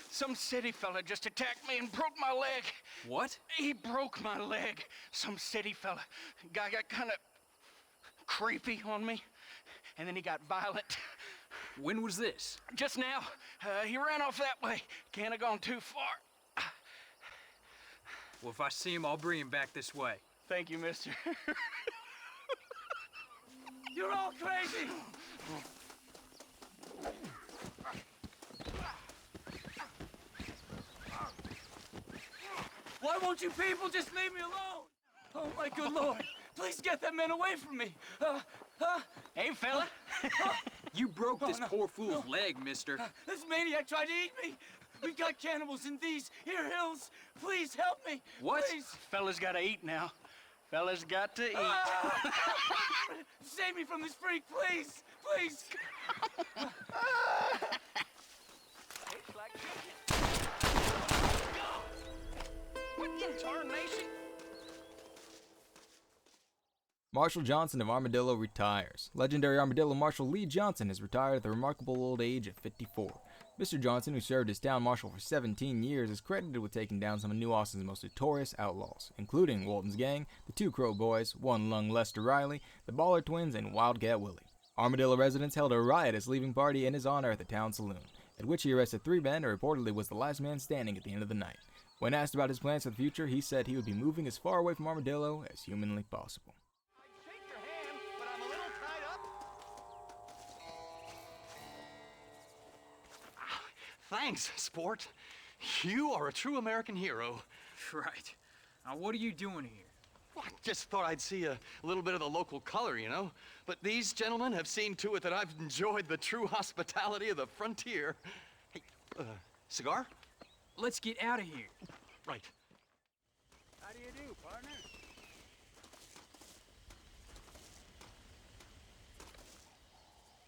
some city fella just attacked me and broke my leg. What? He broke my leg. Some city fella. Guy got kind of creepy on me, and then he got violent. When was this? Just now. He ran off that way. Can't have gone too far. Well, if I see him, I'll bring him back this way. Thank you, mister. You're all crazy. Why won't you people just leave me alone? Oh, my good Lord. Please get that man away from me. Hey, fella. You broke this poor fool's leg, mister. This maniac tried to eat me. We got cannibals in these here hills. Please help me. What? Please. Fella's gotta eat now. Fella's got to eat. Save me from this freak, please. Please. What in tarnation? Marshall Johnson of Armadillo retires. Legendary Armadillo Marshal Lee Johnson has retired at the remarkable old age of 54. Mr. Johnson, who served as town marshal for 17 years, is credited with taking down some of New Austin's most notorious outlaws, including Walton's Gang, the Two Crow Boys, One Lung Lester Riley, the Baller Twins, and Wildcat Willie. Armadillo residents held a riotous leaving party in his honor at the town saloon, at which he arrested 3 men and reportedly was the last man standing at the end of the night. When asked about his plans for the future, he said he would be moving as far away from Armadillo as humanly possible. Thanks, sport. You are a true American hero. Right. Now, what are you doing here? Well, I just thought I'd see a little bit of the local color, you know? But these gentlemen have seen to it that I've enjoyed the true hospitality of the frontier. Hey, cigar? Let's get out of here. Right. How do you do, partner?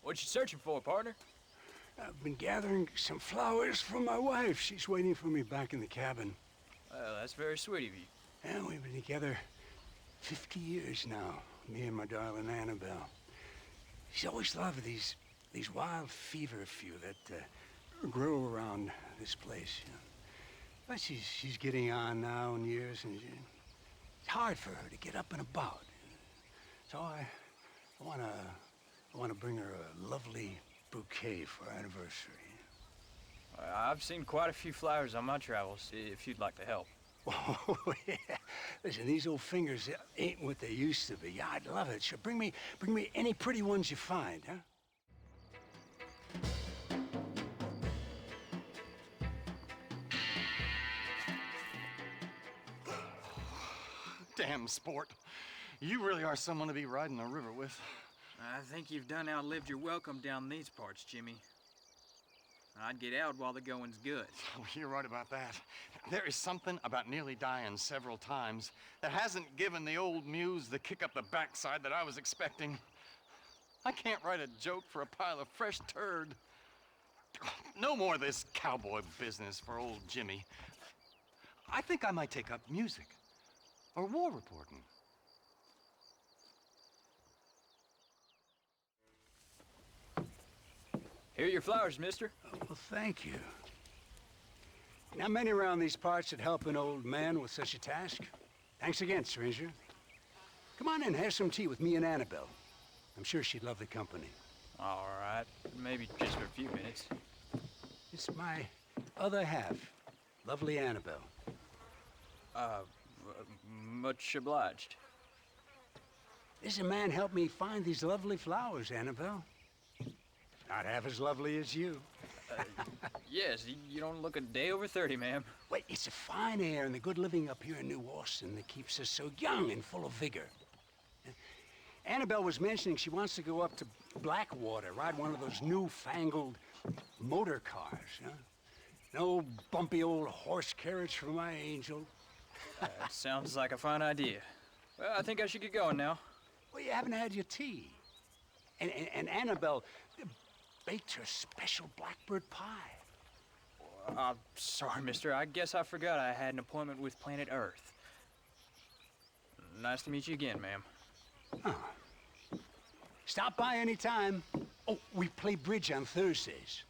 What you searching for, partner? I've been gathering some flowers for my wife. She's waiting for me back in the cabin. Well, that's very sweet of you. Yeah, we've been together 50 years now, me and my darling Annabelle. She's always loved these wild feverfew that grow around this place. You know. But she's getting on now in years, and it's hard for her to get up and about. So I want to bring her a lovely bouquet for our anniversary. I've seen quite a few flowers on my travels, if you'd like to help. Oh, yeah. Listen, these old fingers ain't what they used to be. Yeah, I'd love it. Sure, bring me any pretty ones you find, huh? Damn, sport. You really are someone to be riding the river with. I think you've done outlived your welcome down these parts, Jimmy. I'd get out while the going's good. Oh, you're right about that. There is something about nearly dying several times that hasn't given the old muse the kick up the backside that I was expecting. I can't write a joke for a pile of fresh turd. No more of this cowboy business for old Jimmy. I think I might take up music or war reporting. Here are your flowers, mister. Oh, well, thank you. Not many around these parts that help an old man with such a task. Thanks again, stranger. Come on in, have some tea with me and Annabelle. I'm sure she'd love the company. All right, maybe just for a few minutes. It's my other half, lovely Annabelle. Much obliged. This man helped me find these lovely flowers, Annabelle. Not half as lovely as you. Yes, you don't look a day over 30, ma'am. Wait, it's the fine air and the good living up here in New Austin that keeps us so young and full of vigor. Annabelle was mentioning she wants to go up to Blackwater, ride one of those newfangled motor cars, huh? No bumpy old horse carriage for my angel. That sounds like a fine idea. Well, I think I should get going now. Well, you haven't had your tea. And Annabelle baked her special blackbird pie. Sorry, mister. I guess I forgot I had an appointment with Planet Earth. Nice to meet you again, ma'am. Oh. Stop by any time. Oh, we play bridge on Thursdays.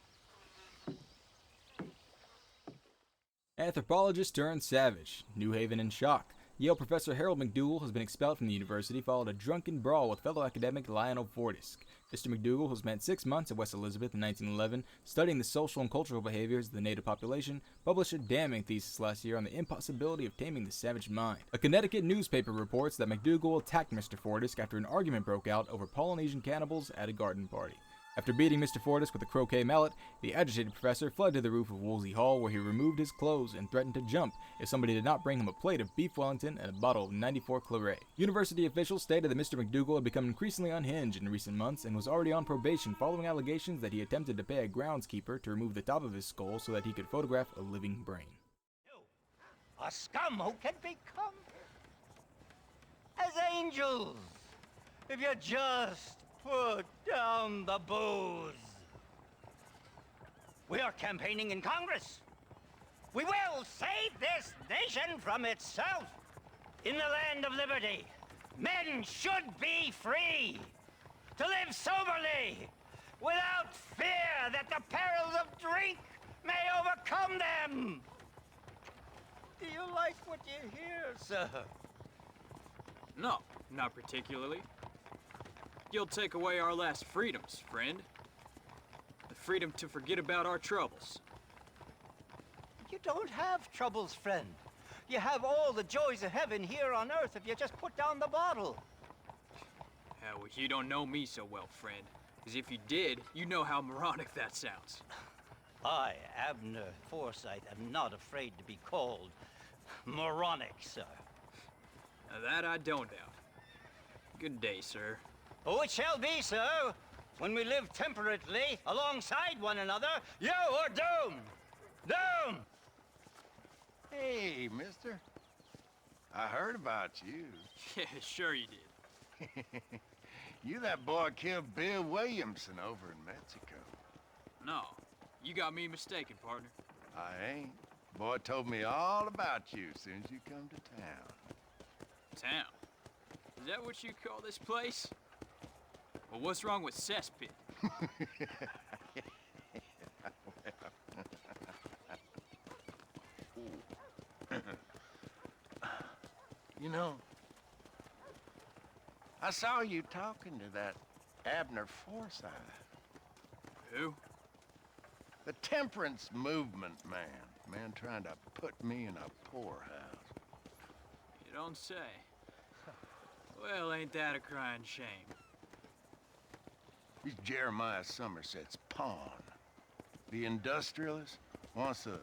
Anthropologist turned savage. New Haven in shock. Yale professor Harold McDougal has been expelled from the university following a drunken brawl with fellow academic Lionel Fordisk. Mr. McDougal, who spent 6 months at West Elizabeth in 1911 studying the social and cultural behaviors of the native population, published a damning thesis last year on the impossibility of taming the savage mind. A Connecticut newspaper reports that McDougal attacked Mr. Fordisk after an argument broke out over Polynesian cannibals at a garden party. After beating Mr. Fortis with a croquet mallet, the agitated professor fled to the roof of Woolsey Hall, where he removed his clothes and threatened to jump if somebody did not bring him a plate of beef Wellington and a bottle of 94 Claret. University officials stated that Mr. McDougal had become increasingly unhinged in recent months and was already on probation following allegations that he attempted to pay a groundskeeper to remove the top of his skull so that he could photograph a living brain. A scum who can become as angels if you just put down the booze. We are campaigning in Congress. We will save this nation from itself. In the land of liberty, men should be free to live soberly without fear that the perils of drink may overcome them. Do you like what you hear, sir? No, not particularly. You'll take away our last freedoms, friend. The freedom to forget about our troubles. You don't have troubles, friend. You have all the joys of heaven here on earth if you just put down the bottle. Well, you don't know me so well, friend. Because if you did, you know how moronic that sounds. I, Abner Forsyth, am not afraid to be called moronic, sir. Now that I don't doubt. Good day, sir. Oh, it shall be, sir. When we live temperately alongside one another, you are doomed. Doomed! Hey, mister. I heard about you. Yeah, sure you did. You that boy killed Bill Williamson over in Mexico. No, you got me mistaken, partner. I ain't. Boy told me all about you as soon as you come to town. Town? Is that what you call this place? Well, what's wrong with Cesspit? You know, I saw you talking to that Abner Forsyth. Who? The temperance movement man. Man trying to put me in a poorhouse. You don't say. Well, ain't that a crying shame? He's Jeremiah Somerset's pawn. The industrialist wants the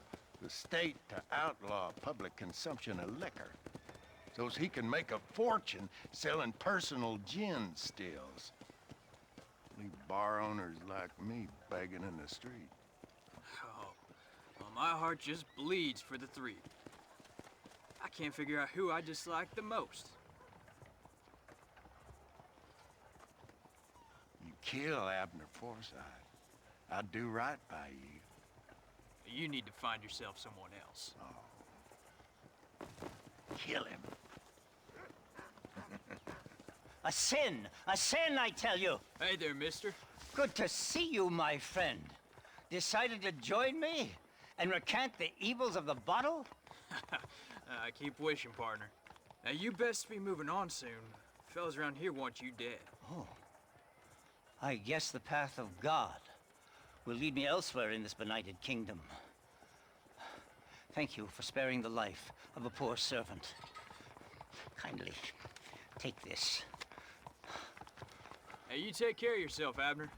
state to outlaw public consumption of liquor so as he can make a fortune selling personal gin stills. Leave bar owners like me begging in the street. Oh, well, my heart just bleeds for the three. I can't figure out who I dislike the most. You kill Abner Forsyth, I'd do right by you. You need to find yourself someone else. Oh. Kill him. A sin, I tell you. Hey there, mister. Good to see you, my friend. Decided to join me and recant the evils of the bottle? I keep wishing, partner. Now, you best be moving on soon. Fellas around here want you dead. Oh. I guess the path of God will lead me elsewhere in this benighted kingdom. Thank you for sparing the life of a poor servant. Kindly take this. Hey, you take care of yourself, Abner.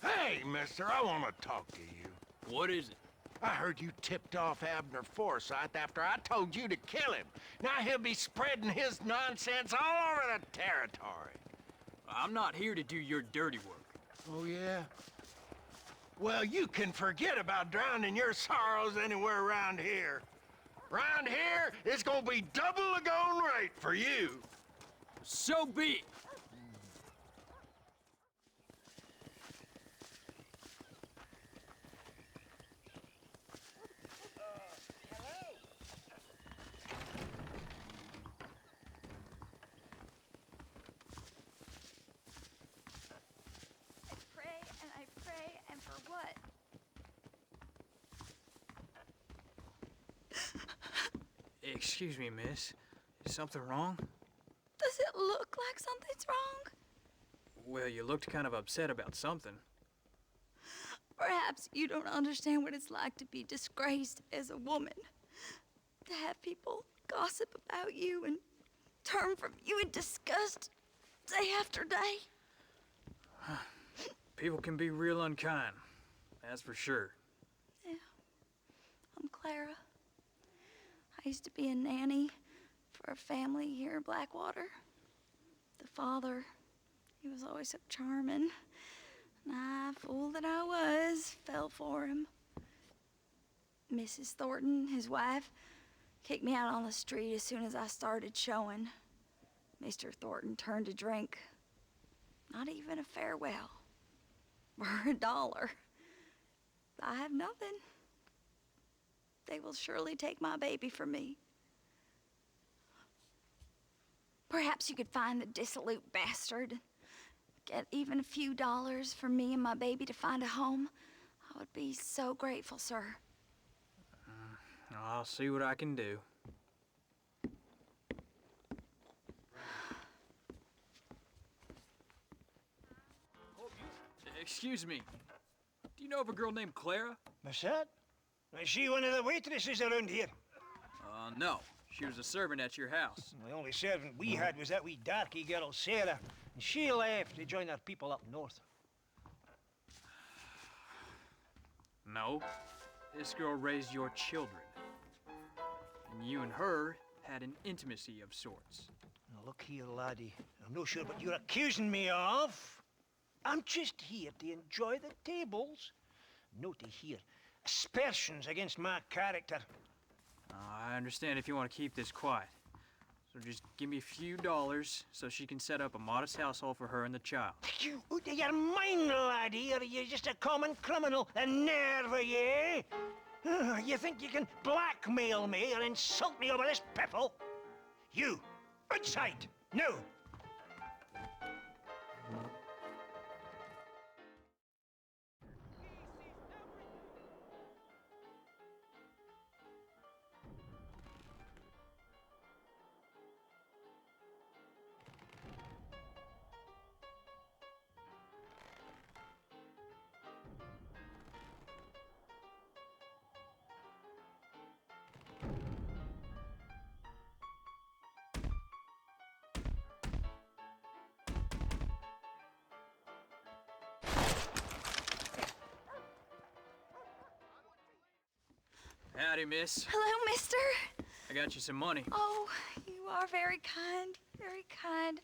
Hey, mister, I want to talk to you. What is it? I heard you tipped off Abner Forsyth after I told you to kill him. Now he'll be spreading his nonsense all over the territory. I'm not here to do your dirty work. Oh, yeah? Well, you can forget about drowning your sorrows anywhere around here. Around here, it's gonna be double the going rate for you. So be it. Excuse me, miss. Is something wrong? Does it look like something's wrong? Well, you looked kind of upset about something. Perhaps you don't understand what it's like to be disgraced as a woman. To have people gossip about you and turn from you in disgust day after day. People can be real unkind, that's for sure. Yeah, I'm Clara. I used to be a nanny for a family here in Blackwater. The father, he was always so charming. And I, fool that I was, fell for him. Mrs. Thornton, his wife, kicked me out on the street as soon as I started showing. Mr. Thornton turned to drink. Not even a farewell. For $1. I have nothing. They will surely take my baby from me. Perhaps you could find the dissolute bastard. Get even a few dollars for me and my baby to find a home. I would be so grateful, sir. I'll see what I can do. Excuse me. Do you know of a girl named Clara? What's that? Is she one of the waitresses around here? No. She was a servant at your house. The only servant we had was that wee darky girl, Sarah. And she left to join our people up north. No. This girl raised your children. And you and her had an intimacy of sorts. Now look here, laddie. I'm not sure what you're accusing me of. I'm just here to enjoy the tables, not to hear aspersions against my character. I understand if you want to keep this quiet. So just give me a few dollars so she can set up a modest household for her and the child. You're mine, laddie, or you're just a common criminal. The nerve of you! You think you can blackmail me or insult me over this piffle? You, outside, no! Howdy, miss. Hello, mister. I got you some money. Oh, you are very kind, very kind.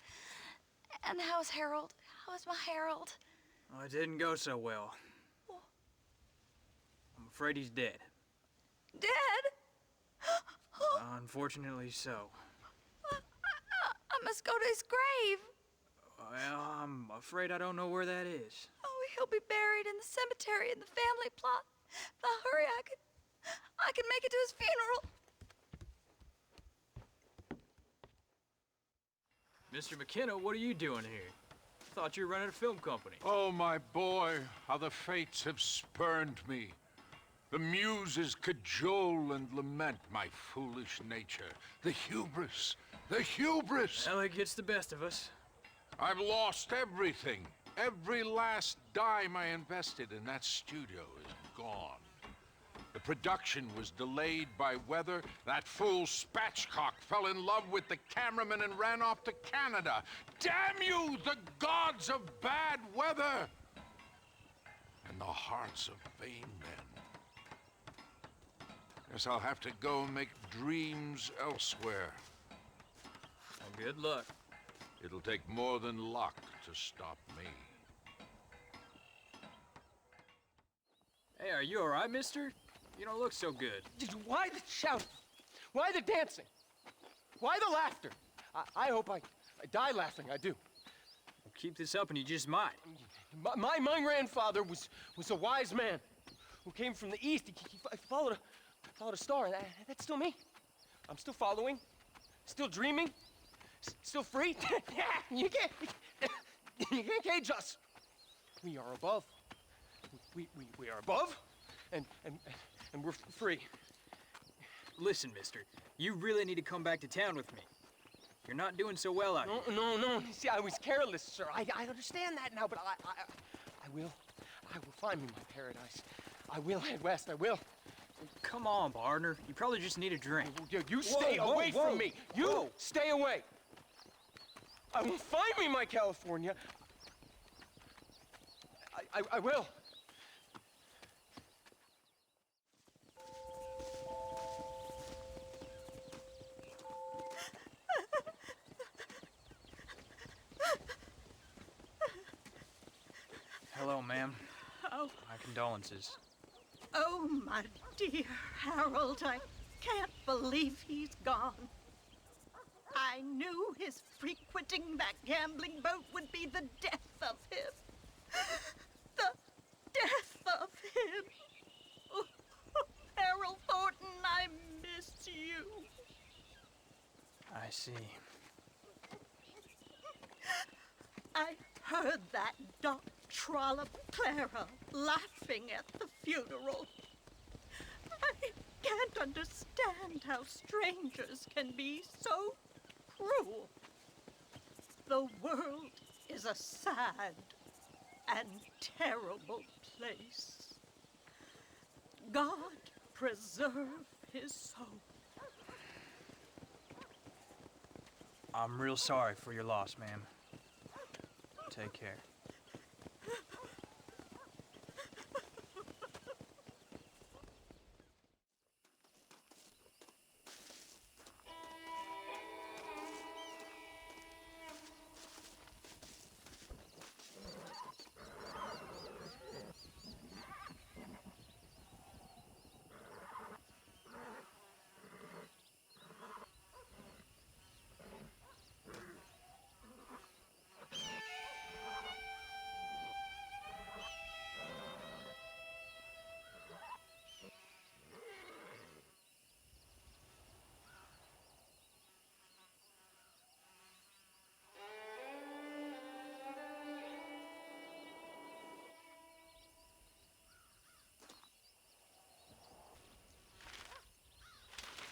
And how's Harold? How's my Harold? Oh, it didn't go so well. I'm afraid he's dead. Dead? Unfortunately so. I must go to his grave. Well, I'm afraid I don't know where that is. Oh, he'll be buried in the cemetery in the family plot. If I hurry, I can make it to his funeral. Mr. McKenna, what are you doing here? Thought you were running a film company. Oh, my boy, how the fates have spurned me. The muses cajole and lament my foolish nature. The hubris, the hubris! Well, it gets the best of us. I've lost everything. Every last dime I invested in that studio is gone. The production was delayed by weather. That fool Spatchcock fell in love with the cameraman and ran off to Canada. Damn you, the gods of bad weather! And the hearts of vain men. Guess I'll have to go make dreams elsewhere. Well, good luck. It'll take more than luck to stop me. Hey, are you all right, mister? You don't look so good. Why the shouting? Why the dancing? Why the laughter? I hope I die laughing, I do. Well, keep this up and you just might. My grandfather was a wise man who came from the east. He followed a star, and that's still me. I'm still following, still dreaming, still free. You can't cage us. We are above. We are above, and we're free. Listen, mister, you really need to come back to town with me. You're not doing so well out here. No. See, I was careless, sir. I understand that now, but I will find me my paradise. I will head west, I will. Come on, partner. You probably just need a drink. You stay away from me. You stay away. I will find me my California. I will. Hello, ma'am. Oh. My condolences. Oh, my dear Harold, I can't believe he's gone. I knew his frequenting that gambling boat would be the death of him. The death of him. Oh, Harold Thornton, I miss you. I see. I heard that Doc Trollop Clara laughing at the funeral. I can't understand how strangers can be so cruel. The world is a sad and terrible place. God preserve his soul. I'm real sorry for your loss, ma'am. Take care.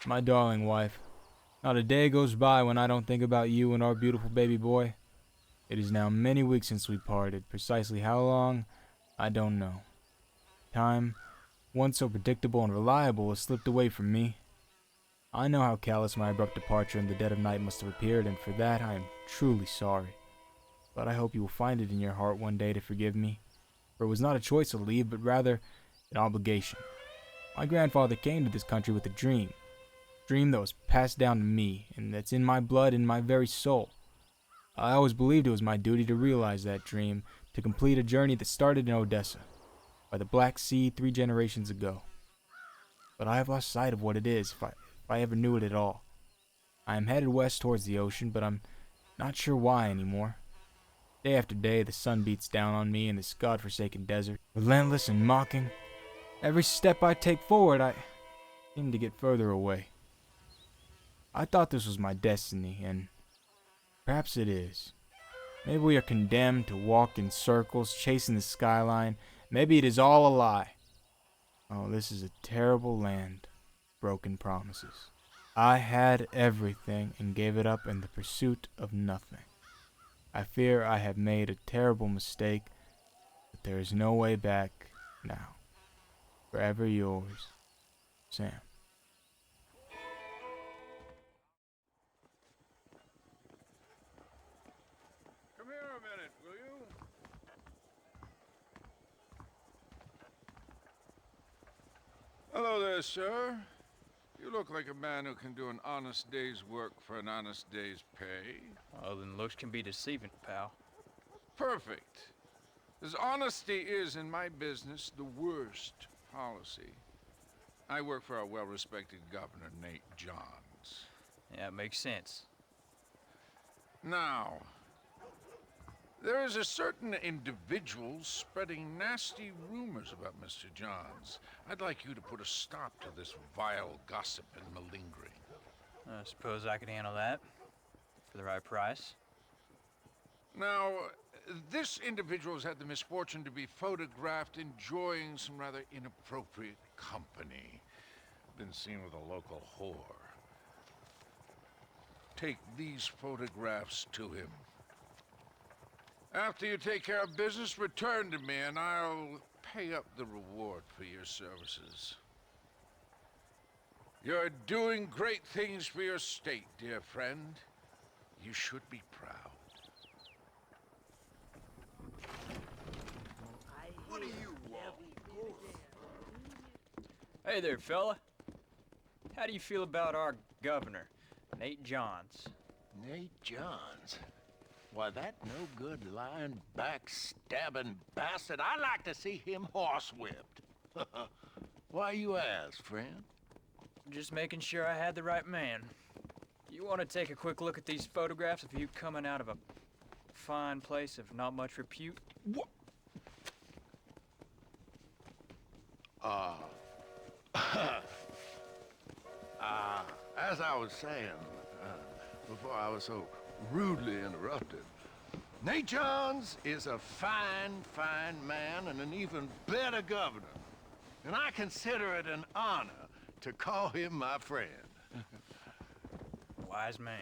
My darling wife, not a day goes by when I don't think about you and our beautiful baby boy. It is now many weeks since we parted. Precisely how long, I don't know. Time, once so predictable and reliable, has slipped away from me. I know how callous my abrupt departure in the dead of night must have appeared, and for that I am truly sorry. But I hope you will find it in your heart one day to forgive me, for it was not a choice to leave, but rather an obligation. My grandfather came to this country with a dream that was passed down to me, and that's in my blood and my very soul. I always believed it was my duty to realize that dream, to complete a journey that started in Odessa, by the Black Sea 3 generations ago. But I have lost sight of what it is, if I ever knew it at all. I am headed west towards the ocean, but I'm not sure why anymore. Day after day, the sun beats down on me in this godforsaken desert, relentless and mocking. Every step I take forward, I seem to get further away. I thought this was my destiny, and perhaps it is. Maybe we are condemned to walk in circles, chasing the skyline. Maybe it is all a lie. Oh, this is a terrible land, broken promises. I had everything and gave it up in the pursuit of nothing. I fear I have made a terrible mistake, but there is no way back now. Forever yours, Sam. Come here a minute, will you? Hello there, sir. You look like a man who can do an honest day's work for an honest day's pay. Well, then looks can be deceiving, pal. Perfect. As honesty is in my business the worst policy. I work for our well-respected Governor, Nate Johns. Yeah, it makes sense. Now, there is a certain individual spreading nasty rumors about Mr. Johns. I'd like you to put a stop to this vile gossip and malingering. I suppose I could handle that for the right price. Now, this individual has had the misfortune to be photographed enjoying some rather inappropriate company. Been seen with a local whore. Take these photographs to him. After you take care of business, return to me and I'll pay up the reward for your services. You're doing great things for your state, dear friend. You should be proud. I What do you want? Hey there, fella. How do you feel about our governor, Nate Johns? Nate Johns? Why, that no-good, lying, backstabbing bastard. I'd like to see him horsewhipped. Why you ask, friend? Just making sure I had the right man. You want to take a quick look at these photographs of you coming out of a fine place of not much repute? What? As I was saying, before I was so rudely interrupted, Nate Johns is a fine, fine man and an even better governor. And I consider it an honor to call him my friend. Wise man.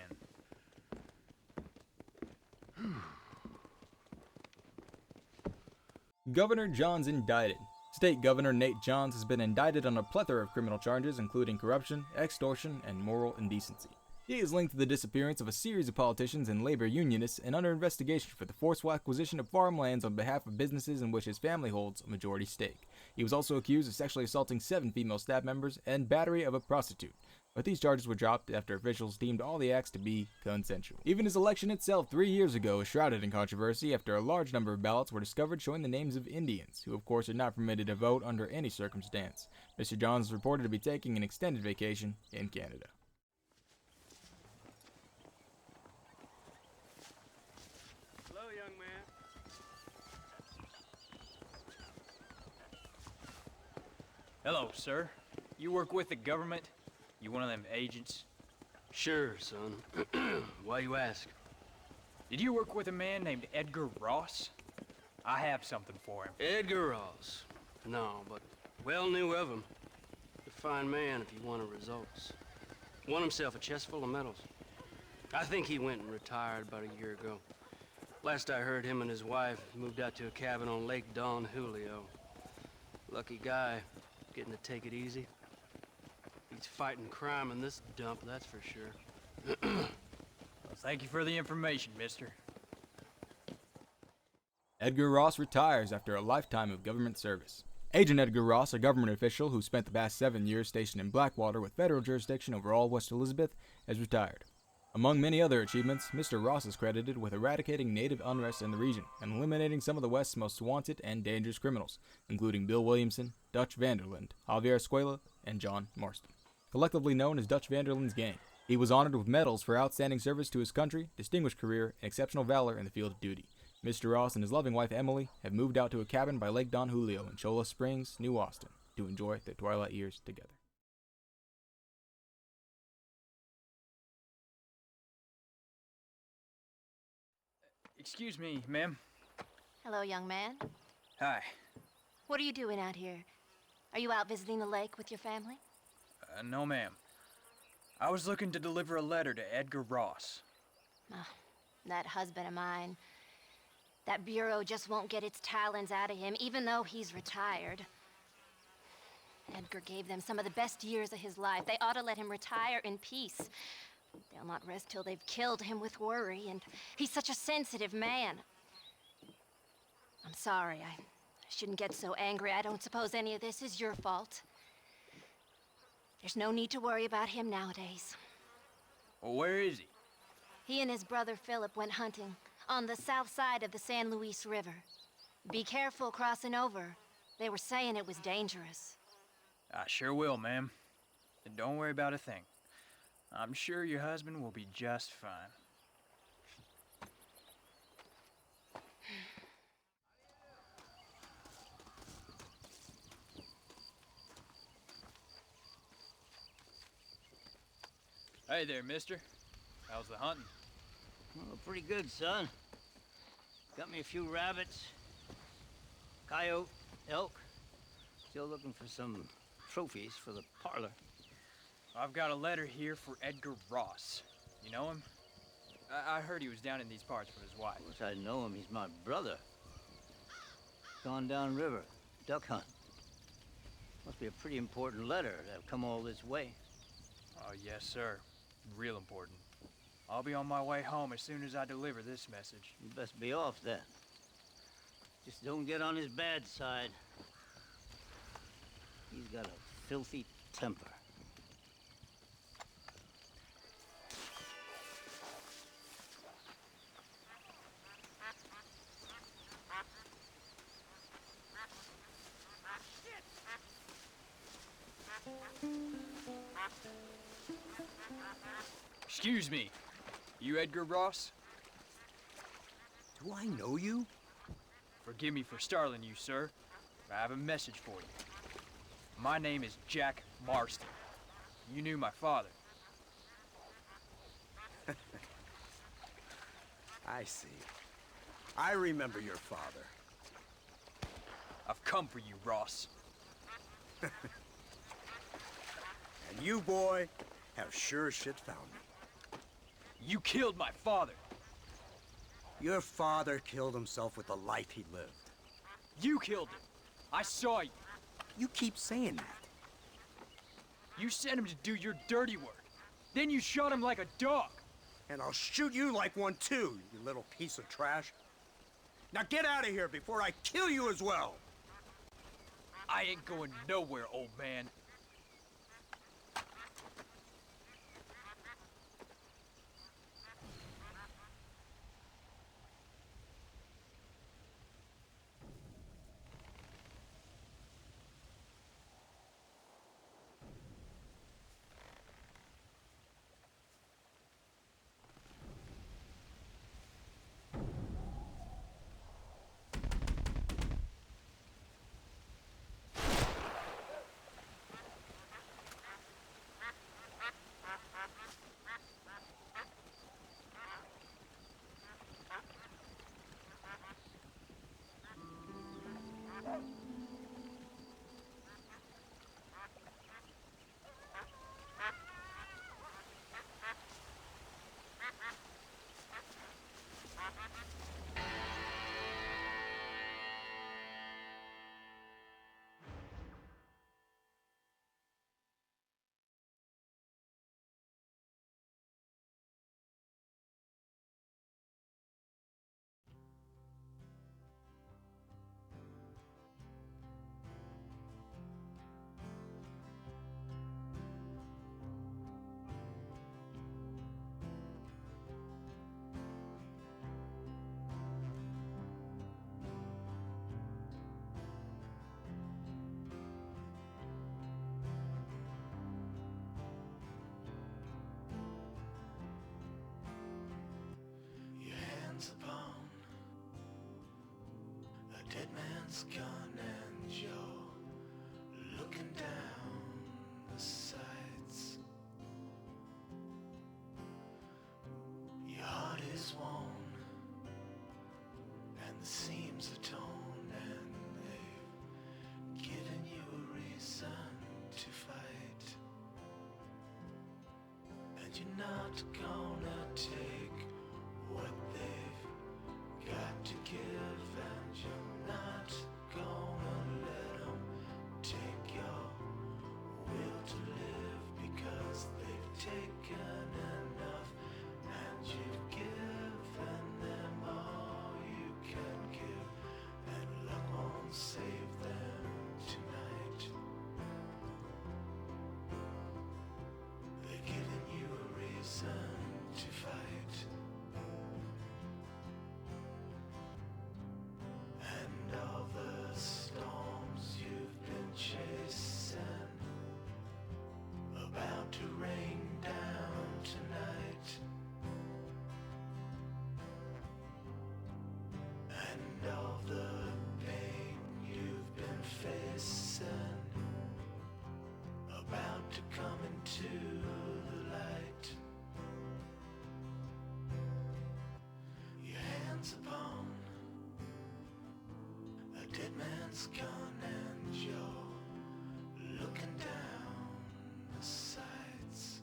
Governor Johns indicted. State Governor Nate Johns has been indicted on a plethora of criminal charges, including corruption, extortion, and moral indecency. He is linked to the disappearance of a series of politicians and labor unionists and under investigation for the forceful acquisition of farmlands on behalf of businesses in which his family holds a majority stake. He was also accused of sexually assaulting 7 female staff members and battery of a prostitute, but these charges were dropped after officials deemed all the acts to be consensual. Even his election itself 3 years ago was shrouded in controversy after a large number of ballots were discovered showing the names of Indians, who of course are not permitted to vote under any circumstance. Mr. Johns is reported to be taking an extended vacation in Canada. Hello, young man. Hello, sir. You work with the government? You one of them agents? Sure, son. Why you ask? Did you work with a man named Edgar Ross? I have something for him. Edgar Ross? No, but well knew of him. A fine man if you wanted results. Won himself a chest full of medals. I think he went and retired about a year ago. Last I heard, him and his wife moved out to a cabin on Lake Don Julio. Lucky guy, getting to take it easy. He's fighting crime in this dump, that's for sure. Well, thank you for the information, mister. Edgar Ross retires after a lifetime of government service. Agent Edgar Ross, a government official who spent the past 7 years stationed in Blackwater with federal jurisdiction over all West Elizabeth, has retired. Among many other achievements, Mr. Ross is credited with eradicating native unrest in the region and eliminating some of the West's most wanted and dangerous criminals, including Bill Williamson, Dutch Vanderland, Javier Escuela, and John Marston. Collectively known as Dutch Vanderland's gang, he was honored with medals for outstanding service to his country, distinguished career, and exceptional valor in the field of duty. Mr. Ross and his loving wife Emily have moved out to a cabin by Lake Don Julio in Cholla Springs, New Austin, to enjoy their twilight years together. Excuse me, ma'am. Hello, young man. Hi. What are you doing out here? Are you out visiting the lake with your family? No, ma'am. I was looking to deliver a letter to Edgar Ross. Oh, that husband of mine. That bureau just won't get its talons out of him, even though he's retired. Edgar gave them some of the best years of his life. They ought to let him retire in peace. They'll not rest till they've killed him with worry, and he's such a sensitive man. I'm sorry, I shouldn't get so angry. I don't suppose any of this is your fault. There's no need to worry about him nowadays. Well, where is he? He and his brother Philip went hunting on the south side of the San Luis River. Be careful crossing over. They were saying it was dangerous. I sure will, ma'am. And don't worry about a thing. I'm sure your husband will be just fine. Hey there, mister. How's the hunting? Oh, pretty good, son. Got me a few rabbits, coyote, elk. Still looking for some trophies for the parlor. I've got a letter here for Edgar Ross. You know him? I heard he was down in these parts with his wife. Of course I know him. He's my brother. Gone down river, duck hunt. Must be a pretty important letter to have come all this way. Oh, yes, sir. Real important. I'll be on my way home as soon as I deliver this message. You best be off then. Just don't get on his bad side. He's got a filthy temper. Excuse me. You Edgar Ross? Do I know you? Forgive me for startling you, sir. I have a message for you. My name is Jack Marston. You knew my father. I see. I remember your father. I've come for you, Ross. And you, boy, have sure shit found me. You killed my father. Your father killed himself with the life he lived. You killed him. I saw you. You keep saying that. You sent him to do your dirty work. Then you shot him like a dog. And I'll shoot you like one too, you little piece of trash. Now get out of here before I kill you as well. I ain't going nowhere, old man. Upon a dead man's gun, and you're looking down the sights. Your heart is worn, and the seams are torn, and they've given you a reason to fight. And you're not gonna take what they've got to give, and you're not gonna let them take your will to live, because they've taken enough, and you've given them all you can give, and luck won't save them tonight. They're giving you a reason to fight. And all the storms you've been chasing about to rain down tonight. And all the pain you've been facing about to come into the light. Your hands upon a dead man's gun, and you're looking down the sights.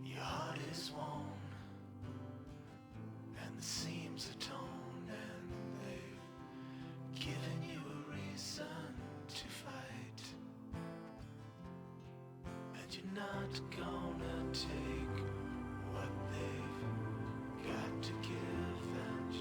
Your heart is worn, and the seams are torn, and they've given you a reason to fight. And you're not gonna take what they've got to give, and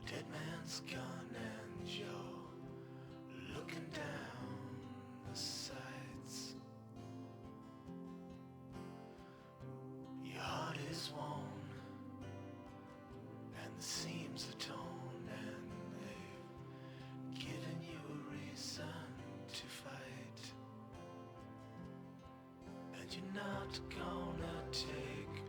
dead man's gun and you're looking down the sights. Your heart is worn and the seams are torn, and they've given you a reason to fight. And you're not gonna take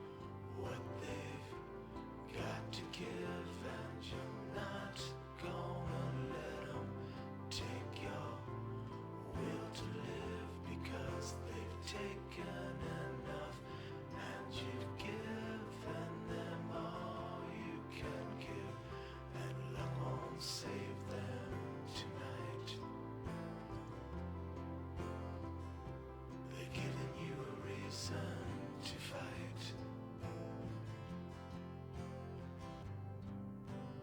what they've got to give, and you're not gonna let them take your will to live, because they've taken enough, and you've given them all you can give, and luck won't save them tonight. They've given you a reason to fight.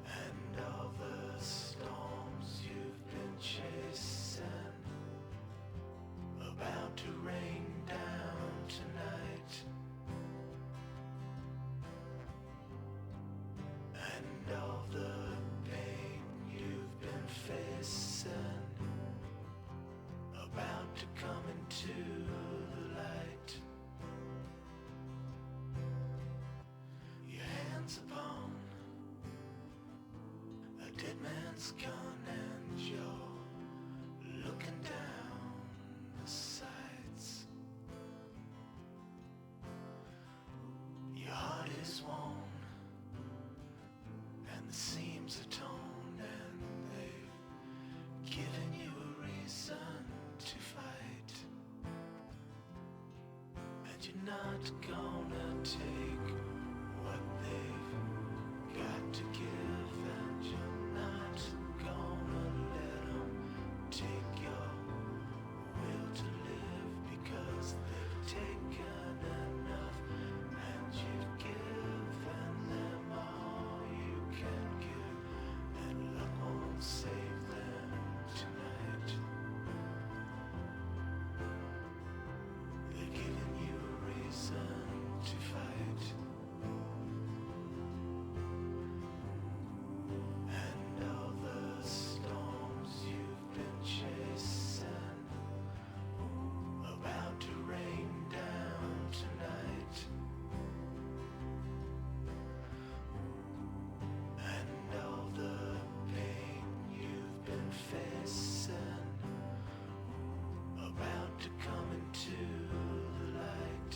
And all the storms you've been chasing about to rain down tonight. And all the pain you've been facing about to come into the light. Your hands upon a dead man's gun, and you're looking down the sights. Your heart is worn and the seams are torn, and they've given you a reason to fight. And you're not gonna take what they've got to give, and you're not gonna let them take your will to live, because they've taken enough, and you've given them all you can give, and luck won't save them tonight. They've given you a reason to fight. And all the storms you've been chasing about to rain down tonight. And all the pain you've been facing about to come into the light.